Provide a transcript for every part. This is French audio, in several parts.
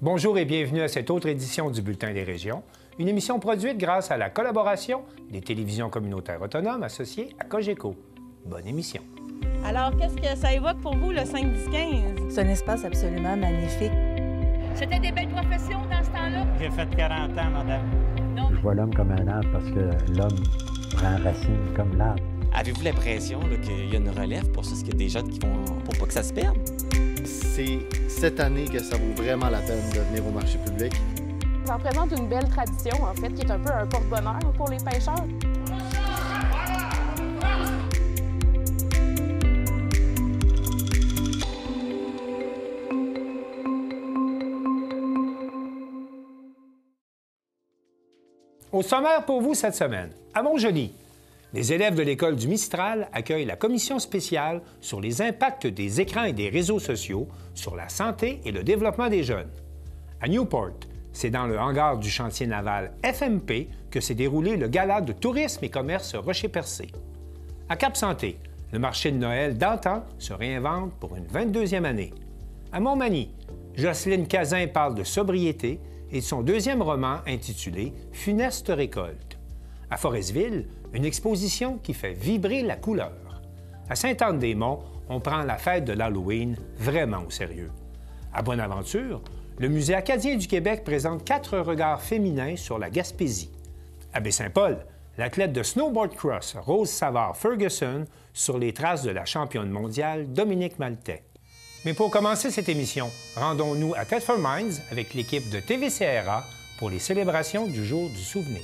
Bonjour et bienvenue à cette autre édition du Bulletin des régions, une émission produite grâce à la collaboration des télévisions communautaires autonomes associées à Cogeco. Bonne émission. Alors, qu'est-ce que ça évoque pour vous, le 5-10-15? C'est un espace absolument magnifique. C'était des belles professions dans ce temps-là? J'ai fait 40 ans, madame. Non. Je vois l'homme comme un arbre parce que l'homme prend racine comme l'arbre. Avez-vous l'impression qu'il y a une relève pour ça? Est-ce qu'il y a des jeunes qui vont pour pas que ça se perde? C'est cette année que ça vaut vraiment la peine de venir au marché public. Ça représente une belle tradition, en fait, qui est un peu un porte-bonheur pour les pêcheurs. Au sommaire pour vous cette semaine, à Montjoly, les élèves de l'école du Mistral accueillent la commission spéciale sur les impacts des écrans et des réseaux sociaux sur la santé et le développement des jeunes. À Newport, c'est dans le hangar du chantier naval FMP que s'est déroulé le gala de tourisme et commerce Rocher-Percé. À Cap-Santé, le marché de Noël d'antan se réinvente pour une 22e année. À Montmagny, Jocelyne Cazin parle de sobriété et de son deuxième roman intitulé « Funeste récolte ». À Forestville, une exposition qui fait vibrer la couleur. À Sainte-Anne-des-Monts, on prend la fête de l'Halloween vraiment au sérieux. À Bonaventure, le Musée acadien du Québec présente 4 regards féminins sur la Gaspésie. À Baie-Saint-Paul, l'athlète de snowboard cross Rose Savard-Ferguson sur les traces de la championne mondiale Dominique Maltais. Mais pour commencer cette émission, rendons-nous à Thetford Mines avec l'équipe de TVCRA pour les célébrations du Jour du souvenir.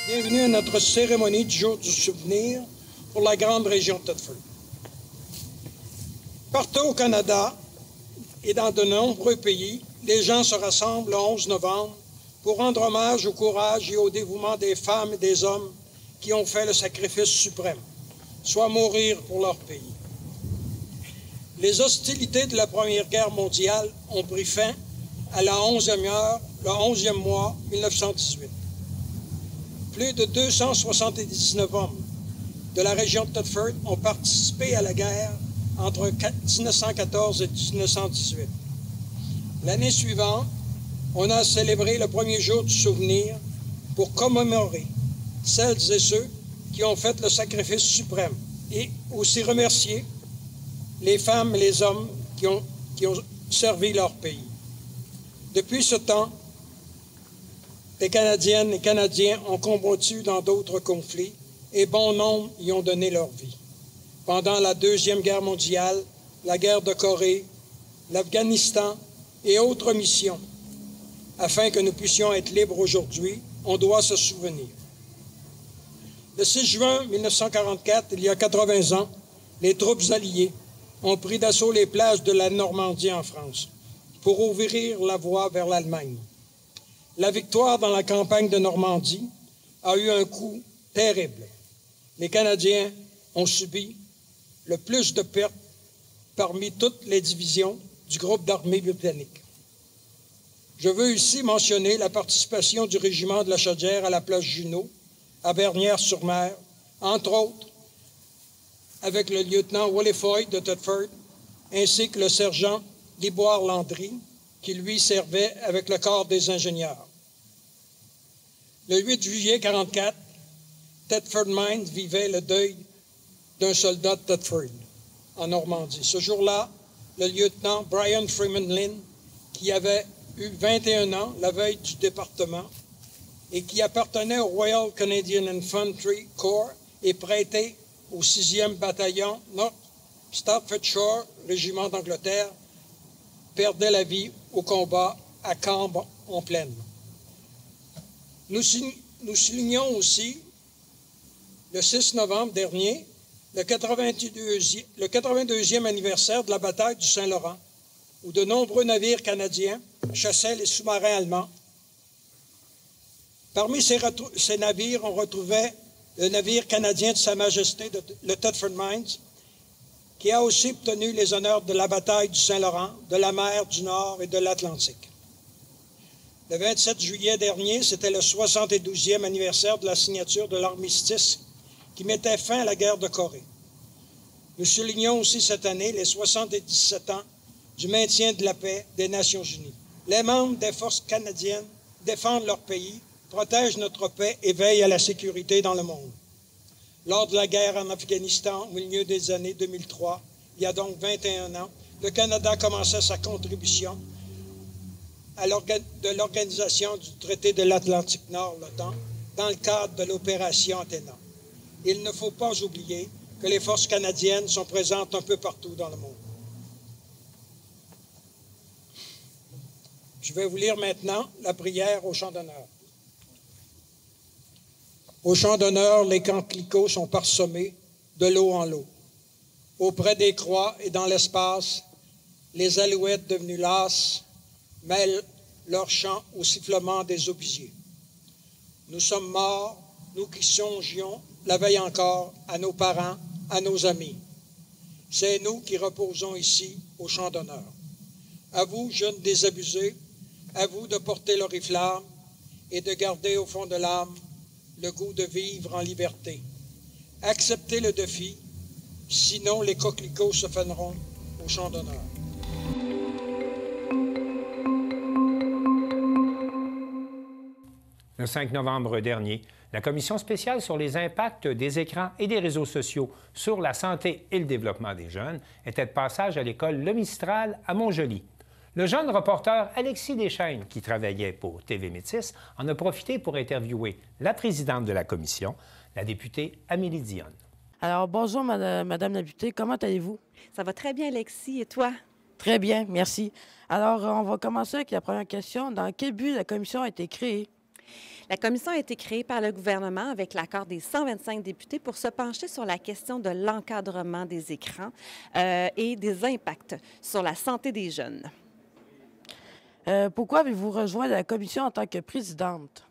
Bienvenue à notre cérémonie du Jour du souvenir pour la grande région de Thetford. Partout au Canada et dans de nombreux pays, les gens se rassemblent le 11 novembre pour rendre hommage au courage et au dévouement des femmes et des hommes qui ont fait le sacrifice suprême, soit mourir pour leur pays. Les hostilités de la Première Guerre mondiale ont pris fin à la 11e heure, le 11e mois 1918. Plus de 279 hommes de la région de Thetford ont participé à la guerre entre 1914 et 1918. L'année suivante, on a célébré le premier jour du souvenir pour commémorer celles et ceux qui ont fait le sacrifice suprême et aussi remercier les femmes et les hommes qui ont servi leur pays. Depuis ce temps, les Canadiennes et Canadiens ont combattu dans d'autres conflits et bon nombre y ont donné leur vie. Pendant la Deuxième Guerre mondiale, la guerre de Corée, l'Afghanistan et autres missions. Afin que nous puissions être libres aujourd'hui, on doit se souvenir. Le 6 juin 1944, il y a 80 ans, les troupes alliées ont pris d'assaut les plages de la Normandie en France pour ouvrir la voie vers l'Allemagne. La victoire dans la campagne de Normandie a eu un coup terrible. Les Canadiens ont subi le plus de pertes parmi toutes les divisions du groupe d'armée britannique. Je veux ici mentionner la participation du régiment de la Chaudière à la place Junot, à Bernières-sur-Mer, entre autres avec le lieutenant Wally Foy de Thetford, ainsi que le sergent Liboire-Landry, qui lui servait avec le corps des ingénieurs. Le 8 juillet 1944, Thetford Mines vivait le deuil d'un soldat de Thetford, en Normandie. Ce jour-là, le lieutenant Brian Freeman Lynn, qui avait eu 21 ans la veille du département et qui appartenait au Royal Canadian Infantry Corps et prêté au 6e bataillon North Staffordshire, régiment d'Angleterre, perdait la vie au combat à Cambres en plaine. Nous soulignons aussi, le 6 novembre dernier, le 82e anniversaire de la bataille du Saint-Laurent, où de nombreux navires canadiens chassaient les sous-marins allemands. Parmi ces navires, on retrouvait le navire canadien de Sa Majesté, le Thetford Mines, qui a aussi obtenu les honneurs de la bataille du Saint-Laurent, de la mer du Nord et de l'Atlantique. Le 27 juillet dernier, c'était le 72e anniversaire de la signature de l'armistice qui mettait fin à la guerre de Corée. Nous soulignons aussi cette année les 77 ans du maintien de la paix des Nations unies. Les membres des forces canadiennes défendent leur pays, protègent notre paix et veillent à la sécurité dans le monde. Lors de la guerre en Afghanistan, au milieu des années 2003, il y a donc 21 ans, le Canada commençait sa contribution de l'organisation du traité de l'Atlantique Nord, l'OTAN, dans le cadre de l'opération Athéna. Il ne faut pas oublier que les forces canadiennes sont présentes un peu partout dans le monde. Je vais vous lire maintenant la prière au chant d'honneur. Au chant d'honneur, les coquelicots sont parsemés de lot en lot. Auprès des croix et dans l'espace, les alouettes devenues lasses mêlent leur chant au sifflement des obisiers. Nous sommes morts, nous qui songions, la veille encore, à nos parents, à nos amis. C'est nous qui reposons ici au chant d'honneur. À vous, jeunes désabusés, à vous de porter l'oriflamme et de garder au fond de l'âme le goût de vivre en liberté. Acceptez le défi, sinon les coquelicots se faneront au chant d'honneur. Le 5 novembre dernier, la Commission spéciale sur les impacts des écrans et des réseaux sociaux sur la santé et le développement des jeunes était de passage à l'école Le Mistral à Montjoly. Le jeune reporter Alexis Deschênes, qui travaillait pour TV Métis, en a profité pour interviewer la présidente de la commission, la députée Amélie Dionne. Alors, bonjour, Madame la députée. Comment allez-vous? Ça va très bien, Alexis. Et toi? Très bien, merci. Alors, on va commencer avec la première question. Dans quel but la commission a été créée? La commission a été créée par le gouvernement avec l'accord des 125 députés pour se pencher sur la question de l'encadrement des écrans et des impacts sur la santé des jeunes. Pourquoi avez-vous rejoint la commission en tant que présidente?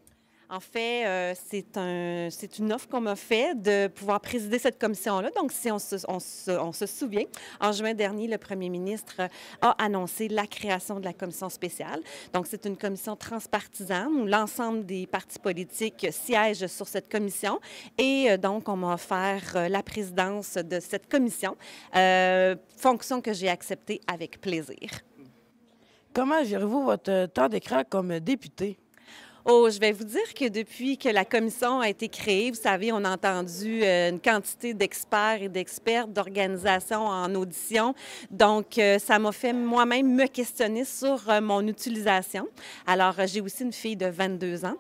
En fait, c'est une offre qu'on m'a faite de pouvoir présider cette commission-là. Donc, si on se souvient, en juin dernier, le premier ministre a annoncé la création de la commission spéciale. Donc, c'est une commission transpartisane où l'ensemble des partis politiques siègent sur cette commission. Et donc, on m'a offert la présidence de cette commission, fonction que j'ai acceptée avec plaisir. Comment gérez-vous votre temps d'écran comme député? Oh, je vais vous dire que depuis que la commission a été créée, vous savez, on a entendu une quantité d'experts et d'expertes d'organisations en audition. Donc, ça m'a fait moi-même me questionner sur mon utilisation. Alors, j'ai aussi une fille de 22 ans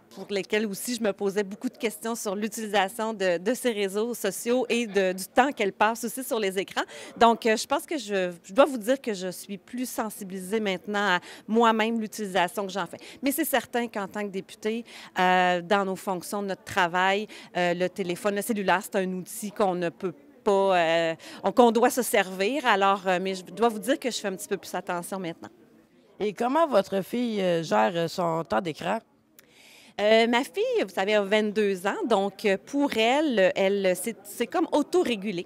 pour lesquelles aussi je me posais beaucoup de questions sur l'utilisation de ces réseaux sociaux et du temps qu'elle passe aussi sur les écrans. Donc, je pense que je dois vous dire que je suis plus sensibilisée maintenant à moi-même l'utilisation que j'en fais. Mais c'est certain qu'en tant que député, dans nos fonctions de notre travail, le téléphone, le cellulaire, c'est un outil qu'on ne peut pas, qu'on doit se servir. Alors, mais je dois vous dire que je fais un petit peu plus attention maintenant. Et comment votre fille gère son temps d'écran? Ma fille, vous savez, a 22 ans, donc pour elle c'est comme autorégulé.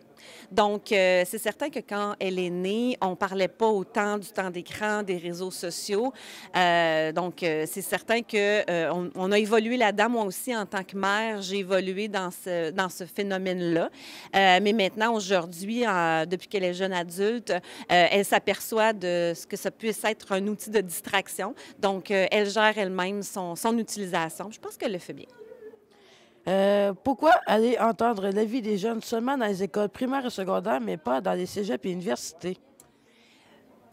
Donc, c'est certain que quand elle est née, on ne parlait pas autant du temps d'écran, des réseaux sociaux. Donc, c'est certain qu'on on a évolué là-dedans. Moi aussi, en tant que mère, j'ai évolué dans ce phénomène-là. Mais maintenant, aujourd'hui, depuis qu'elle est jeune adulte, elle s'aperçoit de ce que ça puisse être un outil de distraction. Donc, elle gère elle-même son utilisation. Je pense qu'elle le fait bien. Pourquoi aller entendre l'avis des jeunes seulement dans les écoles primaires et secondaires, mais pas dans les cégeps et universités?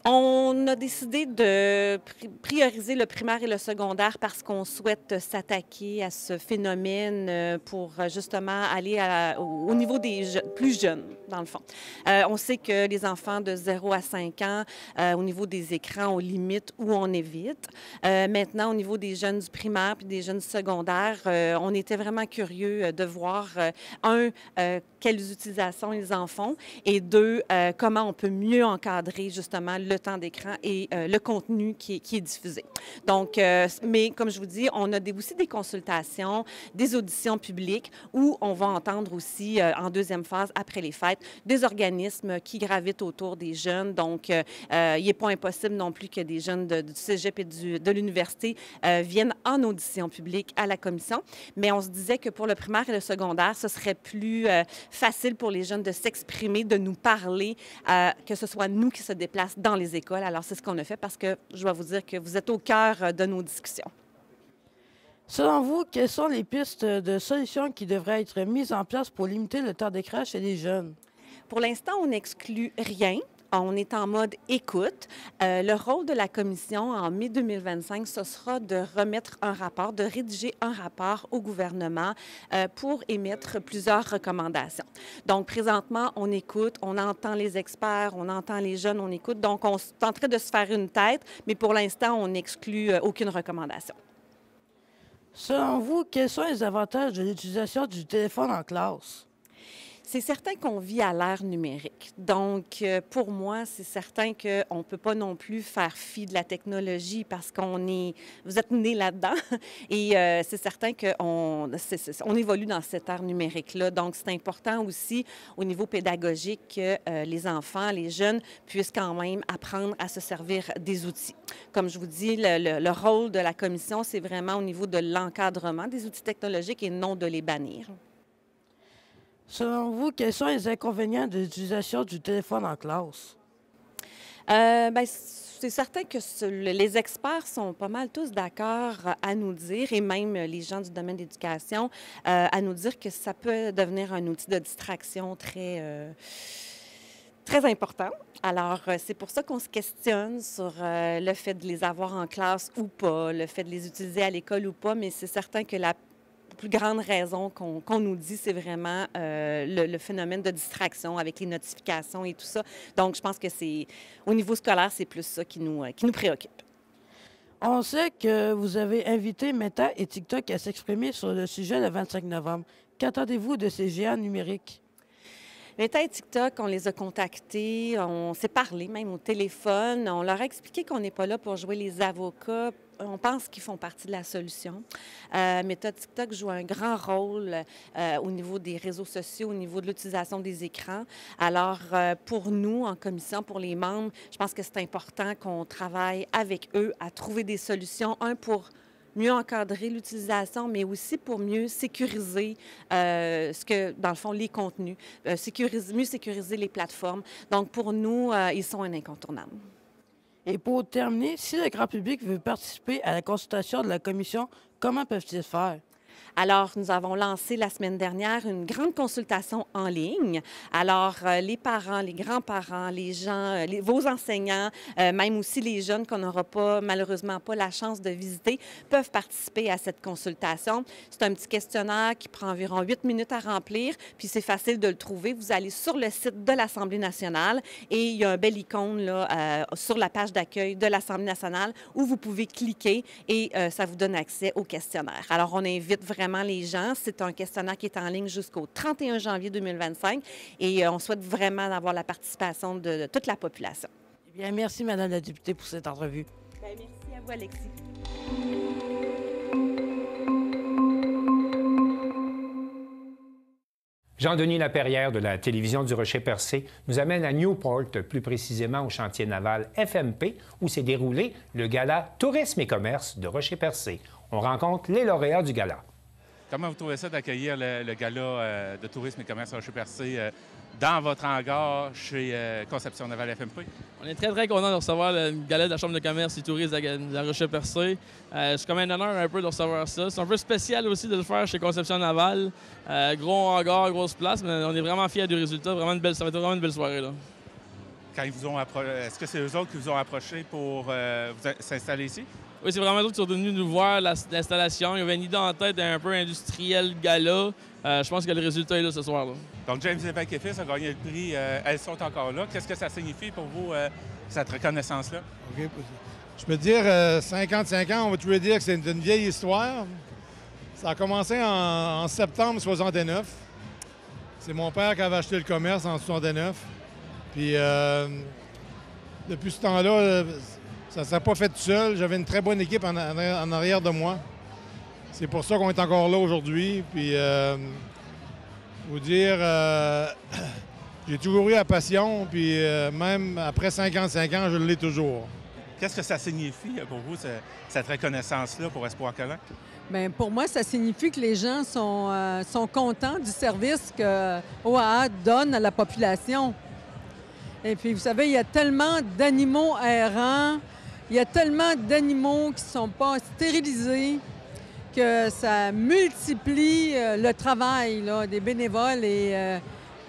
On a décidé de prioriser le primaire et le secondaire parce qu'on souhaite s'attaquer à ce phénomène pour justement aller au niveau des plus jeunes, dans le fond. On sait que les enfants de 0 à 5 ans, au niveau des écrans, on limite ou on évite. Maintenant, au niveau des jeunes du primaire puis des jeunes du secondaire, on était vraiment curieux de voir, quelles utilisations ils en font, et 2, comment on peut mieux encadrer justement le temps d'écran et le contenu qui est diffusé. Donc, mais comme je vous dis, on a aussi des consultations, des auditions publiques où on va entendre aussi en deuxième phase, après les fêtes, des organismes qui gravitent autour des jeunes. Donc, il n'est pas impossible non plus que des jeunes du cégep et de l'université viennent en audition publique à la commission. Mais on se disait que pour le primaire et le secondaire, ce serait plus facile pour les jeunes de s'exprimer, de nous parler, que ce soit nous qui se déplacent dans les écoles. Alors, c'est ce qu'on a fait parce que je dois vous dire que vous êtes au cœur de nos discussions. Selon vous, quelles sont les pistes de solutions qui devraient être mises en place pour limiter le temps d'écran chez les jeunes? Pour l'instant, on n'exclut rien. On est en mode écoute. Le rôle de la commission en mai 2025, ce sera de remettre un rapport, de rédiger un rapport au gouvernement pour émettre plusieurs recommandations. Donc, présentement, on écoute, on entend les experts, on entend les jeunes, on écoute. Donc, on est en train de se faire une tête, mais pour l'instant, on n'exclut aucune recommandation. Selon vous, quels sont les avantages de l'utilisation du téléphone en classe? C'est certain qu'on vit à l'ère numérique. Donc, pour moi, c'est certain qu'on ne peut pas non plus faire fi de la technologie parce vous êtes nés là-dedans. Et c'est certain qu'on évolue dans cette ère numérique-là. Donc, c'est important aussi au niveau pédagogique que les enfants, les jeunes puissent quand même apprendre à se servir des outils. Comme je vous dis, le rôle de la commission, c'est vraiment au niveau de l'encadrement des outils technologiques et non de les bannir. Selon vous, quels sont les inconvénients de l'utilisation du téléphone en classe? C'est certain que les experts sont pas mal tous d'accord à nous dire, et même les gens du domaine de l'éducation, à nous dire que ça peut devenir un outil de distraction très important. Alors, c'est pour ça qu'on se questionne sur le fait de les avoir en classe ou pas, le fait de les utiliser à l'école ou pas, mais c'est certain que la plus grande raison qu'on nous dit, c'est vraiment le phénomène de distraction avec les notifications et tout ça. Donc, je pense que au niveau scolaire, c'est plus ça qui nous préoccupe. On sait que vous avez invité Meta et TikTok à s'exprimer sur le sujet le 25 novembre. Qu'attendez-vous de ces géants numériques? Meta et TikTok, on les a contactés, on s'est parlé même au téléphone. On leur a expliqué qu'on n'est pas là pour jouer les avocats. On pense qu'ils font partie de la solution. Meta, TikTok joue un grand rôle au niveau des réseaux sociaux, au niveau de l'utilisation des écrans. Alors, pour nous, en commission, pour les membres, je pense que c'est important qu'on travaille avec eux à trouver des solutions, pour mieux encadrer l'utilisation, mais aussi pour mieux sécuriser dans le fond, les contenus, mieux sécuriser les plateformes. Donc, pour nous, ils sont un incontournable. Et pour terminer, si le grand public veut participer à la consultation de la commission, comment peuvent-ils faire? Alors, nous avons lancé la semaine dernière une grande consultation en ligne. Alors, les parents, les grands-parents, les gens, vos enseignants, même aussi les jeunes qu'on n'aura malheureusement pas la chance de visiter, peuvent participer à cette consultation. C'est un petit questionnaire qui prend environ 8 minutes à remplir, puis c'est facile de le trouver. Vous allez sur le site de l'Assemblée nationale et il y a un bel icône là, sur la page d'accueil de l'Assemblée nationale où vous pouvez cliquer et ça vous donne accès au questionnaire. Alors, on invite vraiment les gens. C'est un questionnaire qui est en ligne jusqu'au 31 janvier 2025 et on souhaite vraiment avoir la participation de toute la population. Eh bien, merci, Madame la députée, pour cette entrevue. Bien, merci à vous, Alexis. Jean-Denis Laperrière de la télévision du Rocher-Percé nous amène à Newport, plus précisément au chantier naval FMP, où s'est déroulé le gala Tourisme et commerce de Rocher-Percé. On rencontre les lauréats du gala. Comment vous trouvez ça d'accueillir le gala de tourisme et commerce à Rocher-Percé dans votre hangar chez Conception Navale FMP? On est très, très contents de recevoir le gala de la Chambre de commerce et tourisme de Rocher-Percé. C'est comme un honneur un peu de recevoir ça. C'est un peu spécial aussi de le faire chez Conception Navale. Gros hangar, grosse place, mais on est vraiment fiers du résultat. Ça va être vraiment une belle soirée, là. Quand ils vous ont est-ce que c'est eux autres qui vous ont approché pour s'installer ici? Oui, c'est vraiment eux qui sont venus nous voir l'installation. Ils avaient une idée en tête un peu industrielle gala. Je pense que le résultat est là ce soir. Là. Donc, James Lévesque et Fils a gagné le prix Elles sont encore là. Qu'est-ce que ça signifie pour vous, cette reconnaissance-là? OK. Je peux te dire, 55 ans, on va toujours dire que c'est une vieille histoire. Ça a commencé en septembre 69. C'est mon père qui avait acheté le commerce en 69. Puis depuis ce temps-là, ça ne s'est pas fait tout seul. J'avais une très bonne équipe en arrière de moi. C'est pour ça qu'on est encore là aujourd'hui. Puis vous dire, j'ai toujours eu la passion. Puis même après 55 ans, je l'ai toujours. Qu'est-ce que ça signifie pour vous, cette reconnaissance-là pour Espoir Québec? Bien, pour moi, ça signifie que les gens sont contents du service que OAA donne à la population. Et puis, vous savez, il y a tellement d'animaux errants, il y a tellement d'animaux qui ne sont pas stérilisés que ça multiplie le travail là, des bénévoles et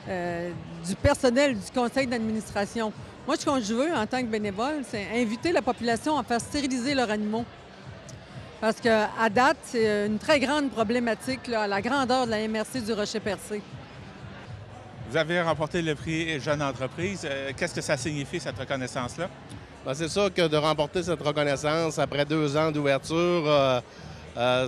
du personnel du conseil d'administration. Moi, ce que je veux en tant que bénévole, c'est inviter la population à faire stériliser leurs animaux. Parce qu'à date, c'est une très grande problématique là, à la grandeur de la MRC du Rocher-Percé. Vous avez remporté le prix Jeune Entreprise. Qu'est-ce que ça signifie, cette reconnaissance-là? Bien, c'est sûr que de remporter cette reconnaissance après 2 ans d'ouverture,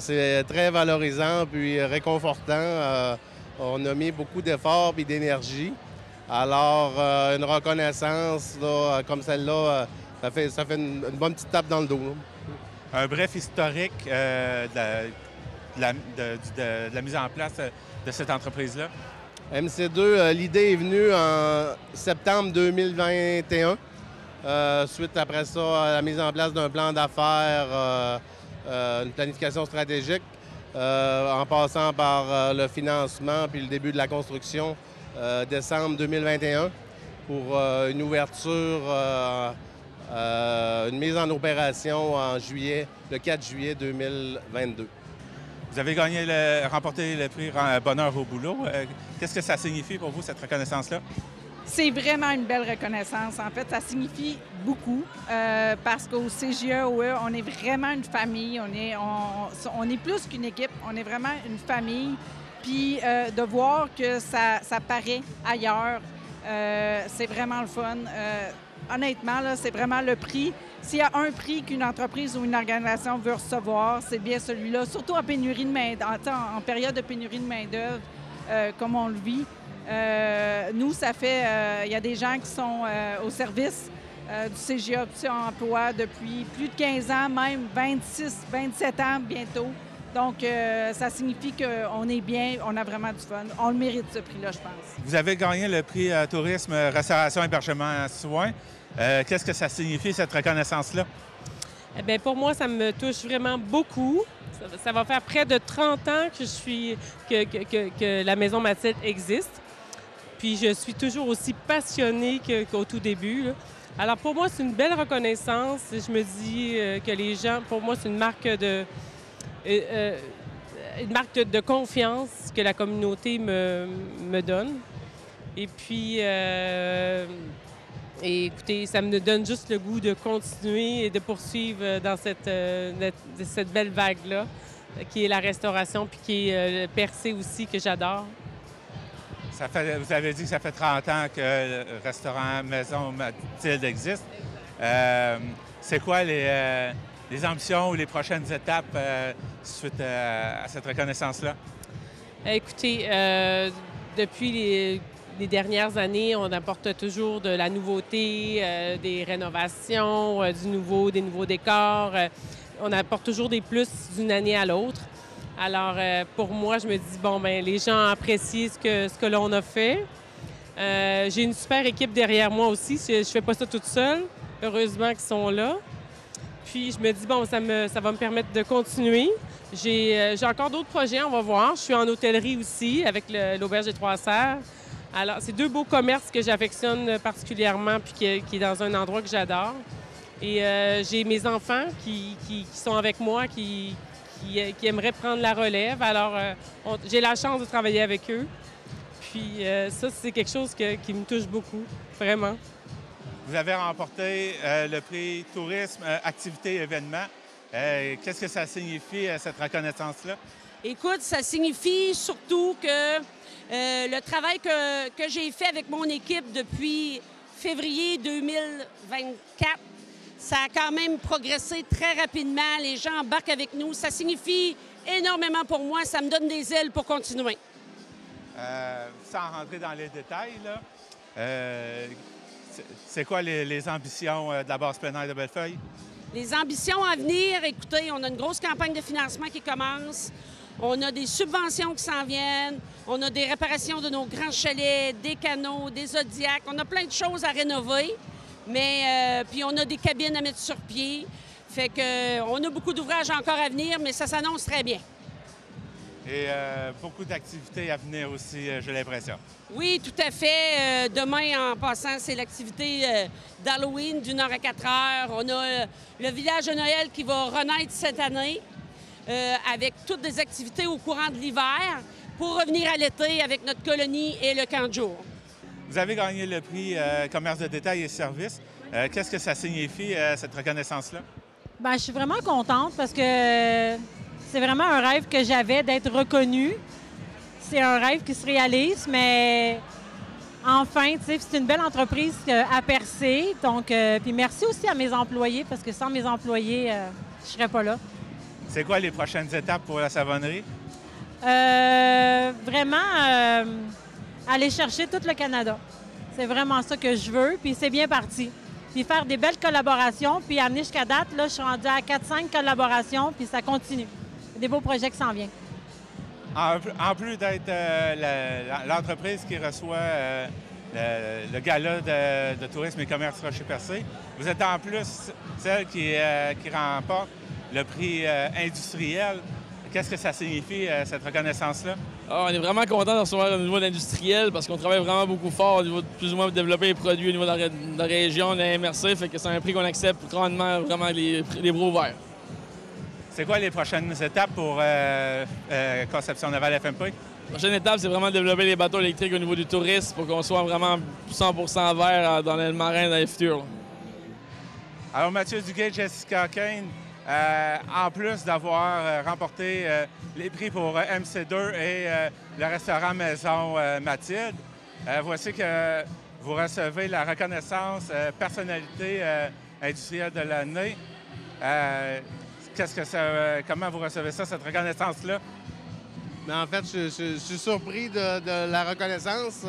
c'est très valorisant puis réconfortant. On a mis beaucoup d'efforts et d'énergie. Alors, une reconnaissance là, comme celle-là, ça fait une bonne petite tape dans le dos. Là. Un bref historique de la mise en place de cette entreprise-là? MC2, l'idée est venue en septembre 2021, suite après ça à la mise en place d'un plan d'affaires, une planification stratégique, en passant par le financement puis le début de la construction décembre 2021 pour une ouverture, une mise en opération en juillet, le 4 juillet 2022. Vous avez remporté le prix Bonheur au boulot. Qu'est-ce que ça signifie pour vous, cette reconnaissance-là? C'est vraiment une belle reconnaissance. En fait, ça signifie beaucoup parce qu'au CGE-OE, on est vraiment une famille. On est plus qu'une équipe. On est vraiment une famille. Puis de voir que ça paraît ailleurs, c'est vraiment le fun. Honnêtement, là, c'est vraiment le prix. S'il y a un prix qu'une entreprise ou une organisation veut recevoir, c'est bien celui-là, surtout en pénurie de en période de pénurie de main-d'œuvre, comme on le vit. Nous, ça fait... il y a des gens qui sont au service du CGE Option Emploi depuis plus de 15 ans, même 26, 27 ans bientôt. Donc, ça signifie qu'on est bien, on a vraiment du fun. On le mérite, ce prix-là, je pense. Vous avez gagné le prix Tourisme, Restauration, Hébergement, Soins. Qu'est-ce que ça signifie, cette reconnaissance-là? Eh bien, pour moi, ça me touche vraiment beaucoup. Ça va faire près de 30 ans que la Maison Mathilde existe. Puis je suis toujours aussi passionnée qu'au tout début, là. Alors, pour moi, c'est une belle reconnaissance. Je me dis que les gens, pour moi, c'est une marque de confiance que la communauté me donne. Et puis, écoutez, ça me donne juste le goût de continuer et de poursuivre dans cette belle vague-là, qui est la restauration, puis qui est le Percé aussi, que j'adore. Vous avez dit que ça fait 30 ans que le restaurant Maison Mathilde existe. C'est quoi les ambitions ou les prochaines étapes suite à cette reconnaissance-là? Écoutez, depuis les dernières années, on apporte toujours de la nouveauté, des rénovations, des nouveaux décors. On apporte toujours des plus d'une année à l'autre. Alors, pour moi, je me dis, bon, bien, les gens apprécient ce que l'on a fait. J'ai une super équipe derrière moi aussi. Je ne fais pas ça toute seule. Heureusement qu'ils sont là. Puis, je me dis, bon, ça va me permettre de continuer. J'ai encore d'autres projets, on va voir. Je suis en hôtellerie aussi, avec l'Auberge des Trois-Serres. Alors, c'est 2 beaux commerces que j'affectionne particulièrement, puis qui est dans un endroit que j'adore. Et j'ai mes enfants qui sont avec moi, qui aimeraient prendre la relève. Alors, j'ai la chance de travailler avec eux. Puis ça, c'est quelque chose qui me touche beaucoup, vraiment. Vous avez remporté le prix Tourisme, Activité, Événements. Qu'est-ce que ça signifie, cette reconnaissance-là? Écoute, ça signifie surtout que le travail que j'ai fait avec mon équipe depuis février 2024, ça a quand même progressé très rapidement. Les gens embarquent avec nous. Ça signifie énormément pour moi. Ça me donne des ailes pour continuer. sans rentrer dans les détails, là, c'est quoi les ambitions de la base plein air de Bellefeuille? Les ambitions à venir, écoutez, on a une grosse campagne de financement qui commence. On a des subventions qui s'en viennent. On a des réparations de nos grands chalets, des canaux, des zodiacs. On a plein de choses à rénover. Mais puis on a des cabines à mettre sur pied. Fait que on a beaucoup d'ouvrages encore à venir, mais ça s'annonce très bien. Et beaucoup d'activités à venir aussi, j'ai l'impression. Oui, tout à fait. Demain, en passant, c'est l'activité d'Halloween d'1 heure à 4 heures. On a le village de Noël qui va renaître cette année avec toutes des activités au courant de l'hiver pour revenir à l'été avec notre colonie et le camp de jour. Vous avez gagné le prix commerce de détail et services. Qu'est-ce que ça signifie, cette reconnaissance-là? Bien, je suis vraiment contente parce que c'est vraiment un rêve que j'avais d'être reconnue. C'est un rêve qui se réalise, mais enfin, tu sais, c'est une belle entreprise à percer. Donc, puis merci aussi à mes employés parce que sans mes employés, je ne serais pas là. C'est quoi les prochaines étapes pour la savonnerie? Vraiment, aller chercher tout le Canada. C'est vraiment ça que je veux, puis c'est bien parti. Puis faire des belles collaborations, puis amener jusqu'à date, là, je suis rendue à 4-5 collaborations, puis ça continue. Des beaux projets qui s'en viennent. En plus d'être l'entreprise qui reçoit le gala de tourisme et commerce Rocher-Percé, vous êtes en plus celle qui remporte le prix industriel. Qu'est-ce que ça signifie, cette reconnaissance-là? On est vraiment content de recevoir au niveau industriel parce qu'on travaille vraiment beaucoup fort au niveau de plus ou moins développer les produits au niveau de la région, de la MRC. Fait que c'est un prix qu'on accepte grandement, vraiment les bras ouverts. C'est quoi les prochaines étapes pour Conception Navale FMP? La prochaine étape, c'est vraiment de développer les bateaux électriques au niveau du tourisme pour qu'on soit vraiment 100% vert dans le marin dans les futurs. Alors, Mathieu Duguay, Jessica Kane, en plus d'avoir remporté les prix pour MC2 et le restaurant Maison Mathilde, voici que vous recevez la reconnaissance personnalité industrielle de l'année. Comment vous recevez ça, cette reconnaissance-là? Mais en fait, je suis surpris de la reconnaissance,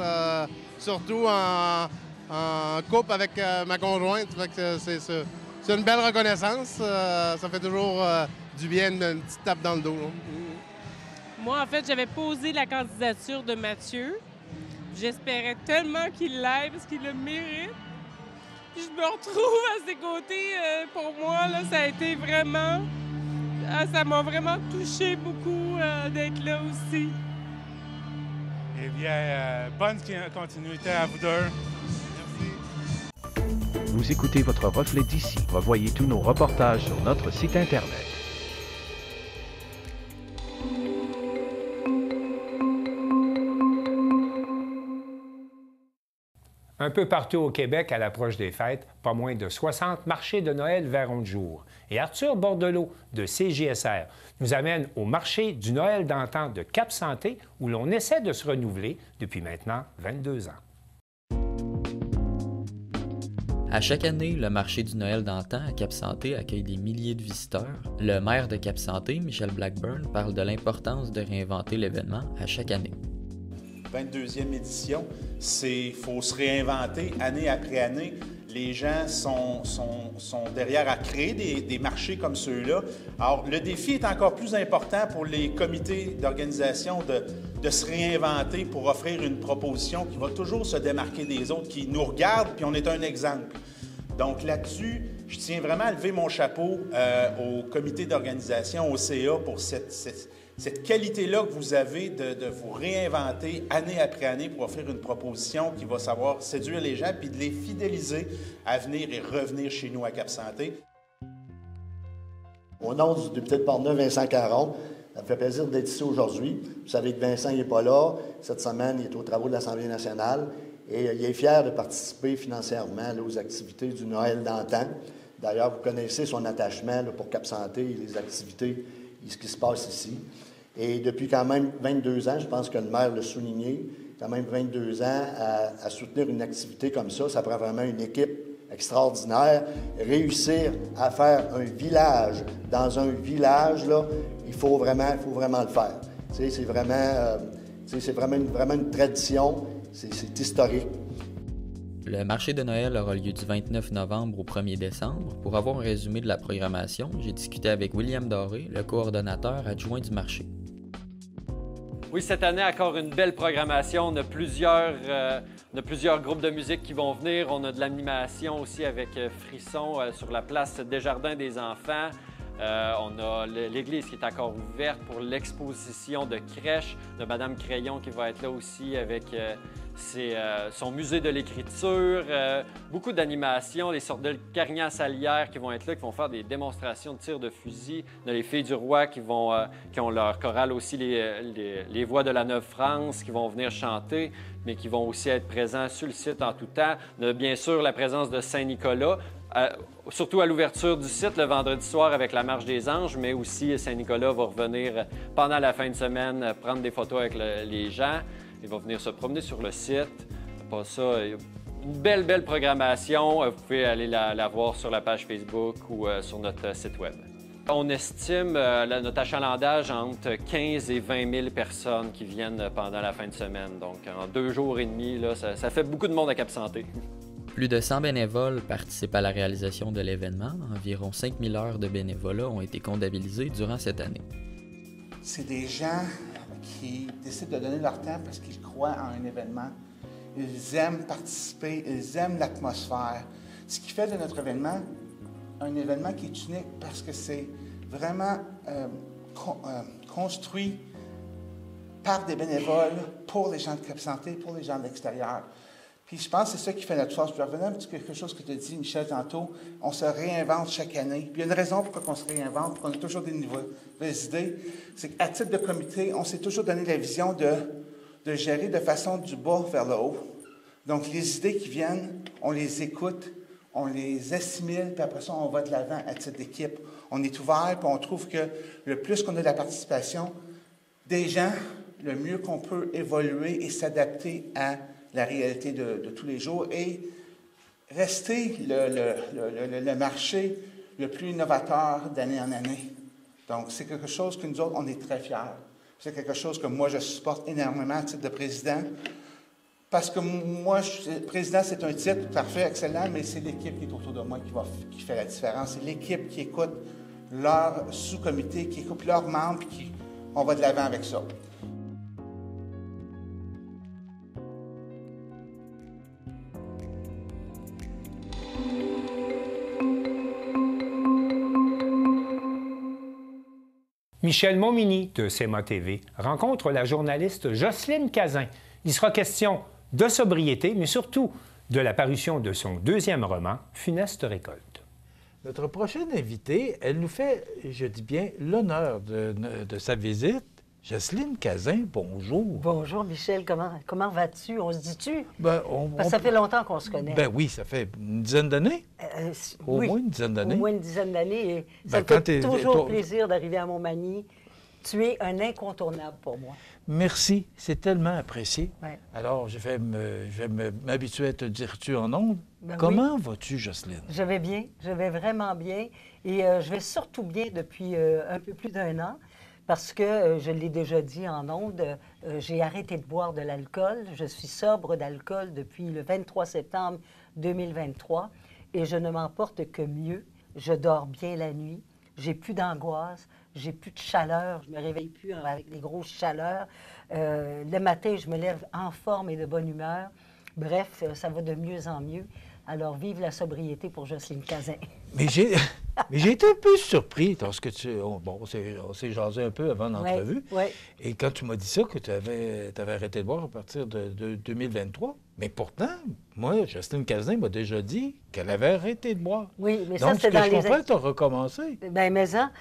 surtout en couple avec ma conjointe. C'est une belle reconnaissance. Ça fait toujours du bien, une petite tape dans le dos. Moi, en fait, j'avais posé la candidature de Mathieu. J'espérais tellement qu'il l'aille parce qu'il le mérite. Puis je me retrouve à ses côtés. Pour moi, là, ça a été vraiment... ça m'a vraiment touché beaucoup d'être là aussi. Eh bien, bonne continuité à vous deux. Vous écoutez votre reflet d'ici. Revoyez tous nos reportages sur notre site Internet. Un peu partout au Québec, à l'approche des fêtes, pas moins de 60 marchés de Noël verront le jour. Et Arthur Bordelot, de CJSR, nous amène au marché du Noël d'antan de Cap-Santé, où l'on essaie de se renouveler depuis maintenant 22 ans. À chaque année, le marché du Noël d'antan à Cap-Santé accueille des milliers de visiteurs. Le maire de Cap-Santé, Michel Blackburn, parle de l'importance de réinventer l'événement à chaque année. 22e édition, il faut se réinventer année après année. Les gens sont derrière à créer des marchés comme ceux-là. Alors, le défi est encore plus important pour les comités d'organisation de se réinventer pour offrir une proposition qui va toujours se démarquer des autres, qui nous regardent, puis on est un exemple. Donc là-dessus, je tiens vraiment à lever mon chapeau au comité d'organisation, au CA, pour cette qualité-là que vous avez de vous réinventer année après année pour offrir une proposition qui va savoir séduire les gens puis de les fidéliser à venir et revenir chez nous à Cap-Santé. Au nom du député de Portneuf, Vincent Caron, ça me fait plaisir d'être ici aujourd'hui. Vous savez que Vincent n'est pas là. Cette semaine, il est aux travaux de l'Assemblée nationale et il est fier de participer financièrement là, aux activités du Noël d'antan. D'ailleurs, vous connaissez son attachement là, pour Cap-Santé et les activités et ce qui se passe ici. Et depuis quand même 22 ans, je pense que le maire l'a souligné, quand même 22 ans à soutenir une activité comme ça prend vraiment une équipe extraordinaire. Réussir à faire un village dans un village, là, il faut vraiment le faire. Tu sais, c'est vraiment... C'est vraiment une tradition, c'est historique. Le marché de Noël aura lieu du 29 novembre au 1er décembre. Pour avoir un résumé de la programmation, j'ai discuté avec William Doré, le coordonnateur adjoint du marché. Oui, cette année, encore une belle programmation. On a plusieurs groupes de musique qui vont venir. On a de l'animation aussi avec Frisson sur la place Desjardins des enfants. On a l'église qui est encore ouverte pour l'exposition de crèche de Madame Crayon qui va être là aussi avec son musée de l'écriture. Beaucoup d'animations, les sortes de carignan salières qui vont être là, qui vont faire des démonstrations de tir de fusil. On a les Filles du Roi qui ont leur chorale aussi, les Voix de la Neuve-France qui vont venir chanter, mais qui vont aussi être présents sur le site en tout temps. On a bien sûr la présence de Saint-Nicolas. Surtout à l'ouverture du site le vendredi soir avec la Marche des Anges, mais aussi Saint-Nicolas va revenir pendant la fin de semaine prendre des photos avec les gens. Il va venir se promener sur le site. Pas ça, une belle programmation. Vous pouvez aller la voir sur la page Facebook ou sur notre site web. On estime notre achalandage entre 15 et 20 000 personnes qui viennent pendant la fin de semaine. Donc, en 2 jours et demi, là, ça fait beaucoup de monde à Cap-Santé. Plus de 100 bénévoles participent à la réalisation de l'événement. Environ 5000 heures de bénévolat ont été comptabilisées durant cette année. C'est des gens qui décident de donner leur temps parce qu'ils croient en un événement. Ils aiment participer, ils aiment l'atmosphère. Ce qui fait de notre événement un événement qui est unique parce que c'est vraiment construit par des bénévoles pour les gens de Cap-Santé, pour les gens de l'extérieur. Puis je pense que c'est ça qui fait notre force. Je vais revenir un petit quelque chose que tu as dit, Michel, tantôt. On se réinvente chaque année. Puis il y a une raison pourquoi on se réinvente, pourquoi on a toujours des nouvelles idées. C'est qu'à titre de comité, on s'est toujours donné la vision de gérer de façon du bas vers le haut. Donc les idées qui viennent, on les écoute, on les assimile, puis après ça, on va de l'avant à titre d'équipe. On est ouvert, puis on trouve que le plus qu'on a de la participation des gens, le mieux qu'on peut évoluer et s'adapter à la réalité de tous les jours et rester le marché le plus innovateur d'année en année. Donc, c'est quelque chose que nous autres, on est très fiers. C'est quelque chose que moi, je supporte énormément à titre de président. Parce que moi, président, c'est un titre parfait, excellent, mais c'est l'équipe qui est autour de moi qui fait la différence. C'est l'équipe qui écoute leur sous-comité, qui écoute leurs membres, puis on va de l'avant avec ça. Michel Montminy de CMA TV rencontre la journaliste Jocelyne Cazin. Il sera question de sobriété, mais surtout de la parution de son 2e roman, Funeste récolte. Notre prochaine invitée, elle nous fait, je dis bien, l'honneur de sa visite. Jocelyne Cazin, bonjour. Bonjour, Michel. Comment vas-tu? On se dit-tu? Parce que ça fait longtemps qu'on se connaît. Ben oui, ça fait une dizaine d'années. Au moins une dizaine d'années. Au moins une dizaine d'années. Et ça me fait toujours plaisir d'arriver à Montmagny. Tu es un incontournable pour moi. Merci, c'est tellement apprécié. Ouais. Alors, je vais m'habituer à te dire tu en ondes. Ben Comment vas-tu, Jocelyne? Je vais bien, je vais vraiment bien. Et je vais surtout bien depuis un peu plus d'1 an. Parce que, je l'ai déjà dit en ondes, j'ai arrêté de boire de l'alcool. Je suis sobre d'alcool depuis le 23 septembre 2023 et je ne m'en porte que mieux. Je dors bien la nuit, j'ai plus d'angoisse, j'ai plus de chaleur, je me réveille plus avec des grosses chaleurs. Le matin, je me lève en forme et de bonne humeur. Bref, ça va de mieux en mieux. Alors, vive la sobriété pour Jocelyne Cazin. Mais j'ai été un peu surpris lorsque on s'est jasé un peu avant l'entrevue. Ouais. Et quand tu m'as dit ça, que tu avais arrêté de boire à partir de 2023. Mais pourtant, moi, Jocelyne Cazin m'a déjà dit qu'elle avait arrêté de boire. Oui, mais donc, ça, c'est dans les... Donc, je comprends que tu as recommencé. Bien, mais ça...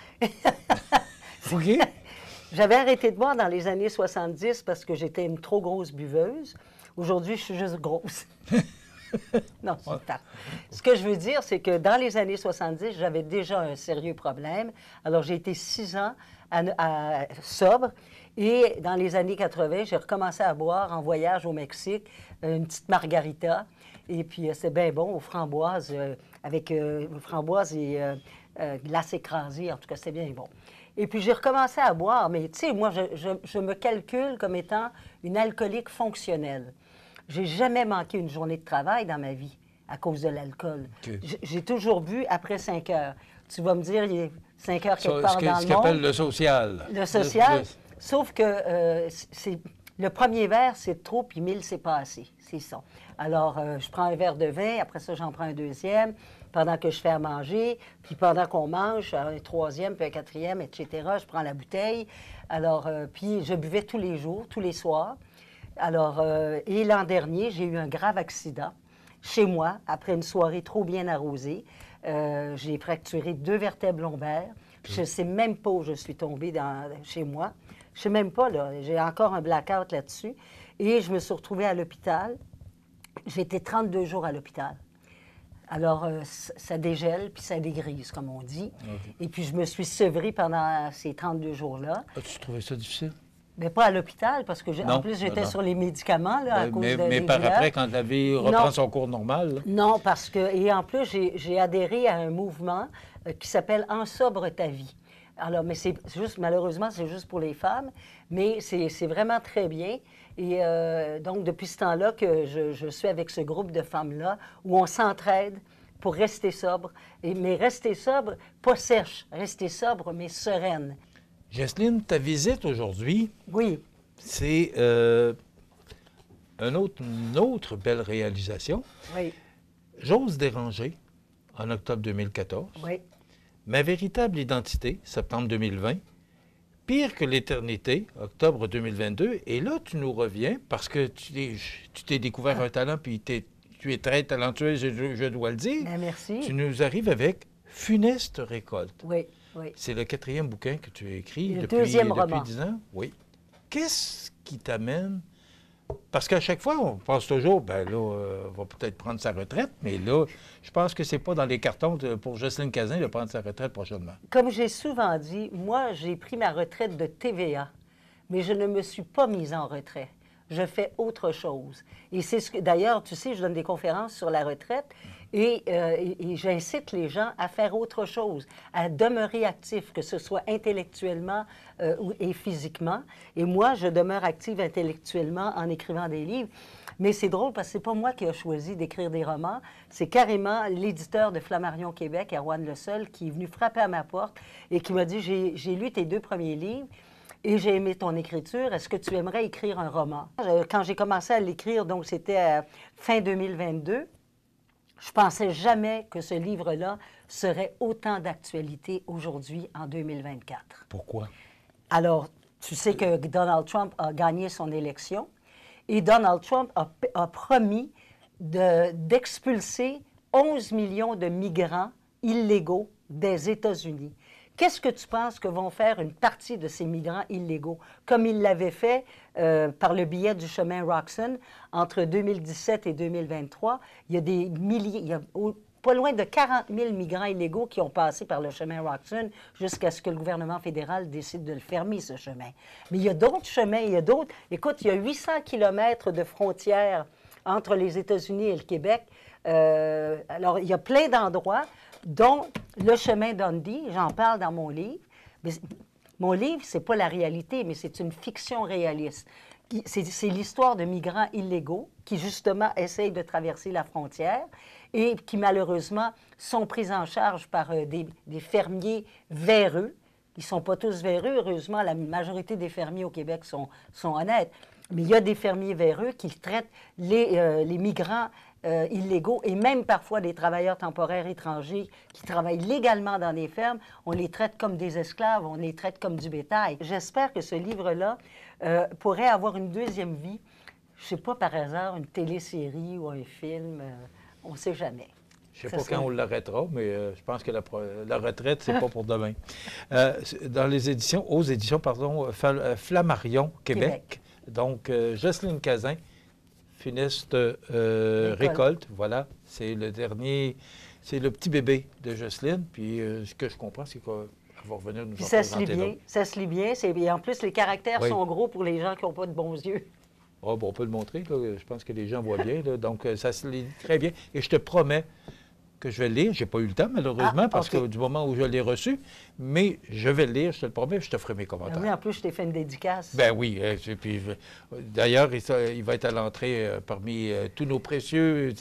OK. J'avais arrêté de boire dans les années 70 parce que j'étais une trop grosse buveuse. Aujourd'hui, je suis juste grosse. Non, c'est tard. Ce que je veux dire, c'est que dans les années 70, j'avais déjà un sérieux problème. Alors, j'ai été 6 ans sobre. Et dans les années 80, j'ai recommencé à boire en voyage au Mexique, une petite margarita. Et puis, c'est bien bon aux framboises, avec framboises et glace écrasée. En tout cas, c'est bien bon. Et puis, j'ai recommencé à boire. Mais, tu sais, moi, je me calcule comme étant une alcoolique fonctionnelle. J'ai jamais manqué une journée de travail dans ma vie à cause de l'alcool. Okay. J'ai toujours bu après 5 heures. Tu vas me dire, il est 5 heures quelque part dans le monde. Ce qu'on appelle le social. Le social, sauf que le premier verre, c'est trop, puis 1000, c'est pas assez. C'est ça. Alors, je prends un verre de vin, après ça, j'en prends un deuxième, pendant que je fais à manger, puis pendant qu'on mange, un troisième, puis un quatrième, etc., je prends la bouteille. Alors, puis je buvais tous les jours, tous les soirs. Alors, et l'an dernier, j'ai eu un grave accident chez moi, après une soirée trop bien arrosée. J'ai fracturé 2 vertèbres lombaires. Je ne sais même pas où je suis tombée chez moi. Je ne sais même pas, là. J'ai encore un blackout là-dessus. Et je me suis retrouvée à l'hôpital. J'ai été 32 jours à l'hôpital. Alors, ça dégèle, puis ça dégrise, comme on dit. Okay. Et puis, je me suis sevrée pendant ces 32 jours-là. As-tu trouvé ça difficile? Mais pas à l'hôpital, parce que, en plus, j'étais sur les médicaments, là, à cause mais par après, quand la vie reprend son cours normal? Là. Non, parce que... Et en plus, j'ai adhéré à un mouvement qui s'appelle « En sobre ta vie ». Alors, mais c'est juste, malheureusement, c'est juste pour les femmes, mais c'est vraiment très bien. Et donc, depuis ce temps-là que je suis avec ce groupe de femmes-là, où on s'entraide pour rester sobre. Mais rester sobre, pas sèche, rester sobre, mais sereine. Jocelyne, ta visite aujourd'hui, oui, c'est une autre belle réalisation. Oui. J'ose déranger, en octobre 2014. Oui. Ma véritable identité, septembre 2020. Pire que l'éternité, octobre 2022. Et là, tu nous reviens parce que tu t'es découvert un talent, puis tu es très talentueux, je dois le dire. Bien, merci. Tu nous arrives avec Funeste récolte. Oui, oui. C'est le 4e bouquin que tu as écrit depuis 10 ans. Oui. Qu'est-ce qui t'amène? Parce qu'à chaque fois, on pense toujours, ben là, on va peut-être prendre sa retraite, mais là, je pense que c'est pas dans les cartons pour Jocelyne Cazin de prendre sa retraite prochainement. Comme j'ai souvent dit, moi, j'ai pris ma retraite de TVA, mais je ne me suis pas mise en retrait. Je fais autre chose. Et c'est ce que, d'ailleurs, tu sais, je donne des conférences sur la retraite et j'incite les gens à faire autre chose, à demeurer actifs, que ce soit intellectuellement et physiquement. Et moi, je demeure active intellectuellement en écrivant des livres. Mais c'est drôle parce que c'est pas moi qui ai choisi d'écrire des romans. C'est carrément l'éditeur de Flammarion Québec, Erwan Le Seul, qui est venu frapper à ma porte et qui m'a dit « J'ai lu tes 2 premiers livres. Et j'ai aimé ton écriture. Est-ce que tu aimerais écrire un roman? » Quand j'ai commencé à l'écrire, donc c'était fin 2022, je pensais jamais que ce livre-là serait autant d'actualité aujourd'hui, en 2024. Pourquoi? Alors, tu sais que Donald Trump a gagné son élection et Donald Trump a promis d'expulser 11 millions de migrants illégaux des États-Unis. Qu'est-ce que tu penses que vont faire une partie de ces migrants illégaux? Comme ils l'avaient fait par le biais du chemin Roxham entre 2017 et 2023, il y a des milliers, il y a pas loin de 40 000 migrants illégaux qui ont passé par le chemin Roxham jusqu'à ce que le gouvernement fédéral décide de le fermer, ce chemin. Mais il y a d'autres chemins, il y a d'autres... Écoute, il y a 800 kilomètres de frontières entre les États-Unis et le Québec. Alors, il y a plein d'endroits, dont le chemin Dundee, j'en parle dans mon livre. Mais mon livre, c'est pas la réalité, mais c'est une fiction réaliste. C'est l'histoire de migrants illégaux qui, justement, essayent de traverser la frontière et qui, malheureusement, sont pris en charge par des fermiers véreux. Ils ne sont pas tous véreux. Heureusement, la majorité des fermiers au Québec sont honnêtes. Mais il y a des fermiers véreux qui traitent les migrants illégaux et même parfois des travailleurs temporaires étrangers qui travaillent légalement dans des fermes. On les traite comme des esclaves, on les traite comme du bétail. J'espère que ce livre-là pourrait avoir une deuxième vie. Je ne sais pas, par hasard, une télésérie ou un film, on ne sait jamais. Je ne sais pas quand on l'arrêtera, mais je pense que la retraite, c'est pas pour demain. Dans les éditions, Flammarion Québec. Donc, Jocelyne Cazin, Funeste récolte. Voilà, c'est le dernier, c'est le petit bébé de Jocelyne. Puis ce que je comprends, c'est qu'elle va revenir nous en présenter d'autres. Ça se lit bien. Et en plus, les caractères sont gros pour les gens qui n'ont pas de bons yeux. Oh, bon, on peut le montrer. Là. Je pense que les gens voient bien. Là. Donc, ça se lit très bien. Et je te promets que je vais lire. Je n'ai pas eu le temps, malheureusement, parce que du moment où je l'ai reçu, mais je vais le lire, je te le promets, je te ferai mes commentaires. Oui, en plus, je t'ai fait une dédicace. Ben oui. Puis, d'ailleurs, il va être à l'entrée parmi tous nos précieux